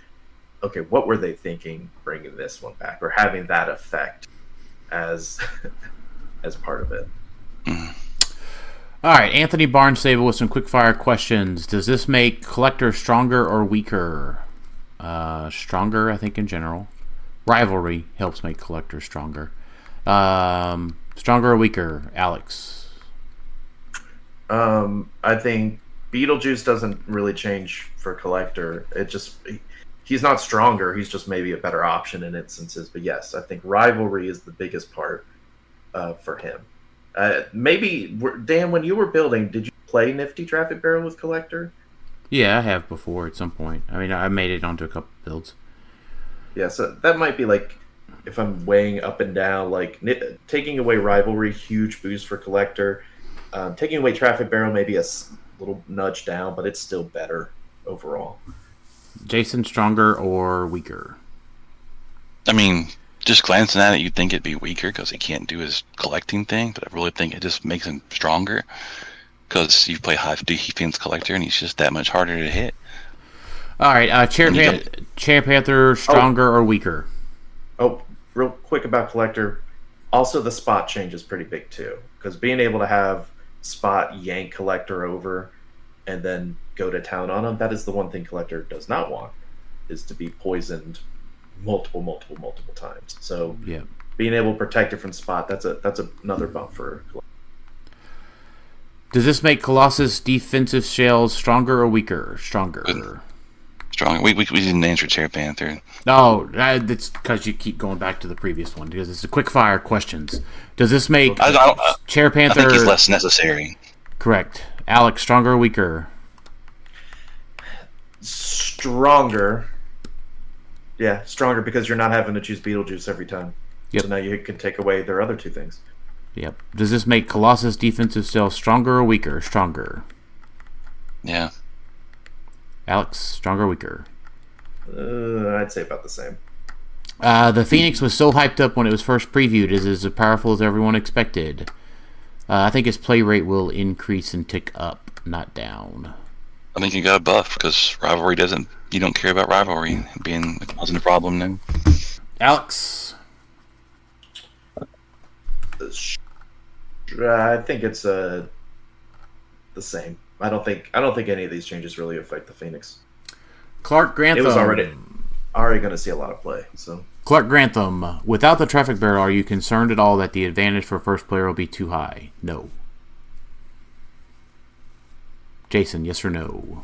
okay, what were they thinking bringing this one back, or having that effect as part of it. All right, Anthony Barnstable with some quick-fire questions. Does this make Collector stronger or weaker? Stronger, I think, in general. Rivalry helps make Collector stronger. Stronger or weaker, Alex? I think Beetlejuice doesn't really change for Collector. He's not stronger. He's just maybe a better option in instances. But yes, I think rivalry is the biggest part for him. Maybe, Dan, when you were building, did you play Nifty Traffic Barrel with Collector? Yeah, I have before at some point. I mean, I made it onto a couple builds. Yeah, so that might be like, if I'm weighing up and down, like taking away Rivalry, huge boost for Collector. Taking away Traffic Barrel, maybe a little nudge down, but it's still better overall. Jason, stronger or weaker? I mean, just glancing at it, you'd think it'd be weaker because he can't do his collecting thing, but I really think it just makes him stronger because you play high defense Collector and he's just that much harder to hit. All right, Chair Panther, stronger or weaker? Oh, real quick about Collector. Also, the spot change is pretty big too, because being able to have spot yank Collector over and then go to town on him, that is the one thing Collector does not want, is to be poisoned multiple times. So yeah, being able to protect it from spot, that's another bump for Collector. Does this make Colossus defensive shells stronger or weaker? Stronger. Strong. We didn't answer Chair Panther. No, that's because you keep going back to the previous one because it's a quick fire questions. Does this make Chair Panther? I think he's less necessary. Correct. Alex, stronger or weaker? Stronger. Yeah, stronger because you're not having to choose Beetlejuice every time. Yep. So now you can take away their other two things. Yep. Does this make Colossus defensive shells stronger or weaker? Stronger. Yeah. Alex, stronger or weaker? I'd say about the same. The Phoenix was so hyped up when it was first previewed. Is it as powerful as everyone expected? I think its play rate will increase and tick up, not down. I think you got a buff because Rivalry doesn't. You don't care about Rivalry being causing a problem now. Alex, I think it's the same. I don't think any of these changes really affect the Phoenix. Clark Grantham. It was already going to see a lot of play. So Clark Grantham, without the traffic barrel, are you concerned at all that the advantage for first player will be too high? No. Jason, yes or no?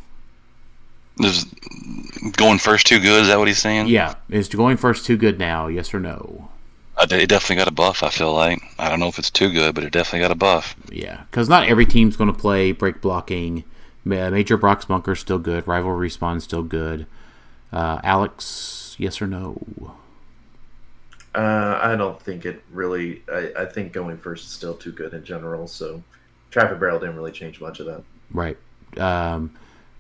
Is going first too good? Is that what he's saying? Yeah. Is going first too good now? Yes or no? It definitely got a buff, I feel like. I don't know if it's too good, but it definitely got a buff. Yeah, because not every team's going to play break blocking. Major Brock's Bunker's still good. Rival Respawn's still good. Alex, yes or no? I don't think it really... I think going first is still too good in general, so Traffic Barrel didn't really change much of that. Right.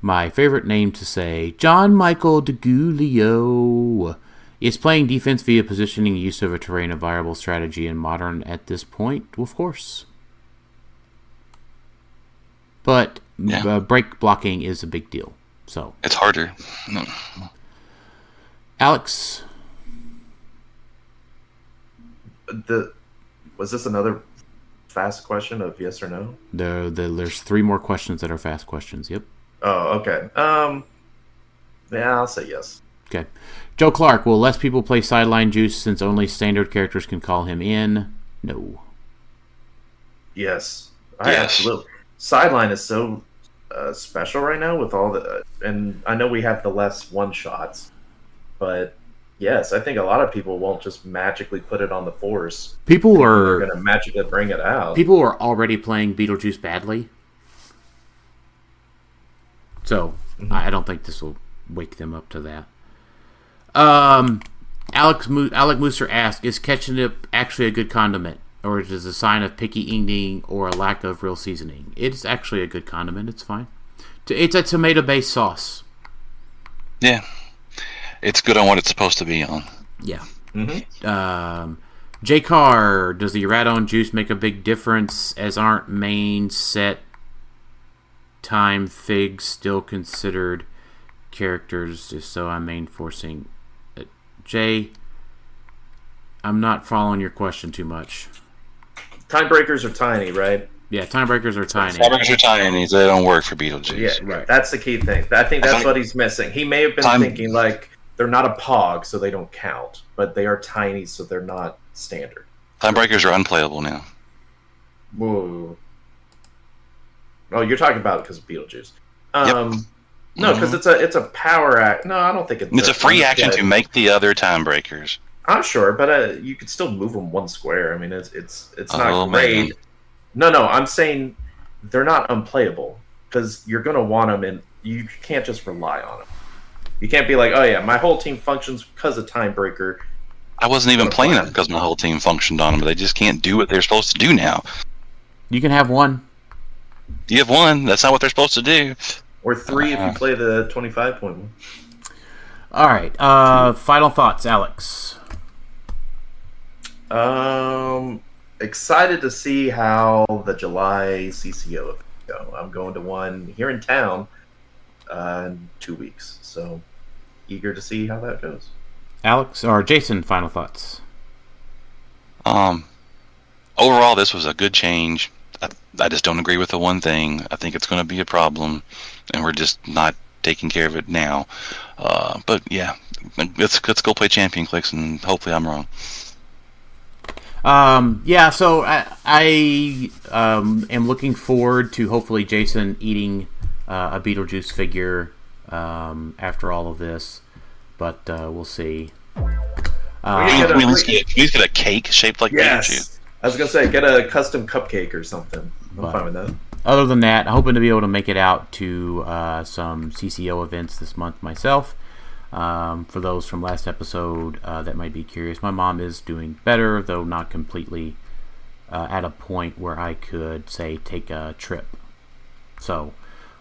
My favorite name to say, John Michael DeGulio. Is playing defense via positioning use of a terrain a viable strategy in Modern at this point? Of course. But break blocking is a big deal. So it's harder. No. Alex? Was this another fast question of yes or no? There's 3 more questions that are fast questions. Yep. Oh, okay. Yeah, I'll say yes. Okay. Joe Clark, will less people play Sideline Juice since only standard characters can call him in? No. Yes. Yes. Absolutely. Sideline is so special right now with all the... and I know we have the less one-shots, but yes, I think a lot of people won't just magically put it on the force. People are going to magically bring it out. People are already playing Beetlejuice badly. So, I don't think this will wake them up to that. Alec Musser asked, is ketchup actually a good condiment? Or is it a sign of picky eating or a lack of real seasoning? It's actually a good condiment. It's fine. It's a tomato-based sauce. Yeah. It's good on what it's supposed to be on. Yeah. J. Carr, does the Radon juice make a big difference as aren't main set time figs still considered characters? If so, I'm main forcing... Jay, I'm not following your question too much. Timebreakers are tiny, right? Yeah, timebreakers are tiny. Timebreakers are tiny. They don't work for Beetlejuice. Yeah, right. That's the key thing. I think that's what he's missing. He may have been thinking, like, they're not a pog, so they don't count. But they are tiny, so they're not standard. Timebreakers are unplayable now. Whoa. Oh, you're talking about it because of Beetlejuice. Yep. No, because it's a power act. No, I don't think it's a free action to make the other time breakers. I'm sure, but you could still move them one square. I mean, it's not great. Man. No, I'm saying they're not unplayable because you're going to want them you can't just rely on them. You can't be like, oh yeah, my whole team functions because of Timebreaker. I wasn't even playing it because my whole team functioned on them, but they just can't do what they're supposed to do now. You can have one. You have one. That's not what they're supposed to do. Or 3 if you play the 25-point one. All right. Final thoughts, Alex. Excited to see how the July CCO go. I'm going to one here in town in 2 weeks, so eager to see how that goes. Alex or Jason, final thoughts. Overall, this was a good change. I just don't agree with the one thing. I think it's going to be a problem, and we're just not taking care of it now. But yeah, let's go play Champion Clix, and hopefully I'm wrong. So I am looking forward to hopefully Jason eating a Beetlejuice figure after all of this, but we'll see. Can we at least get a cake shaped like Beetlejuice? I was going to say, get a custom cupcake or something. I'm fine with that. Other than that, I'm hoping to be able to make it out to some CCO events this month myself. For those from last episode that might be curious, my mom is doing better, though not completely at a point where I could, say, take a trip. So,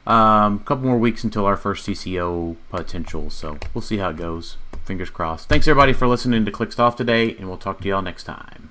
a couple more weeks until our first CCO potential, so we'll see how it goes. Fingers crossed. Thanks, everybody, for listening to Clixed Off today, and we'll talk to y'all next time.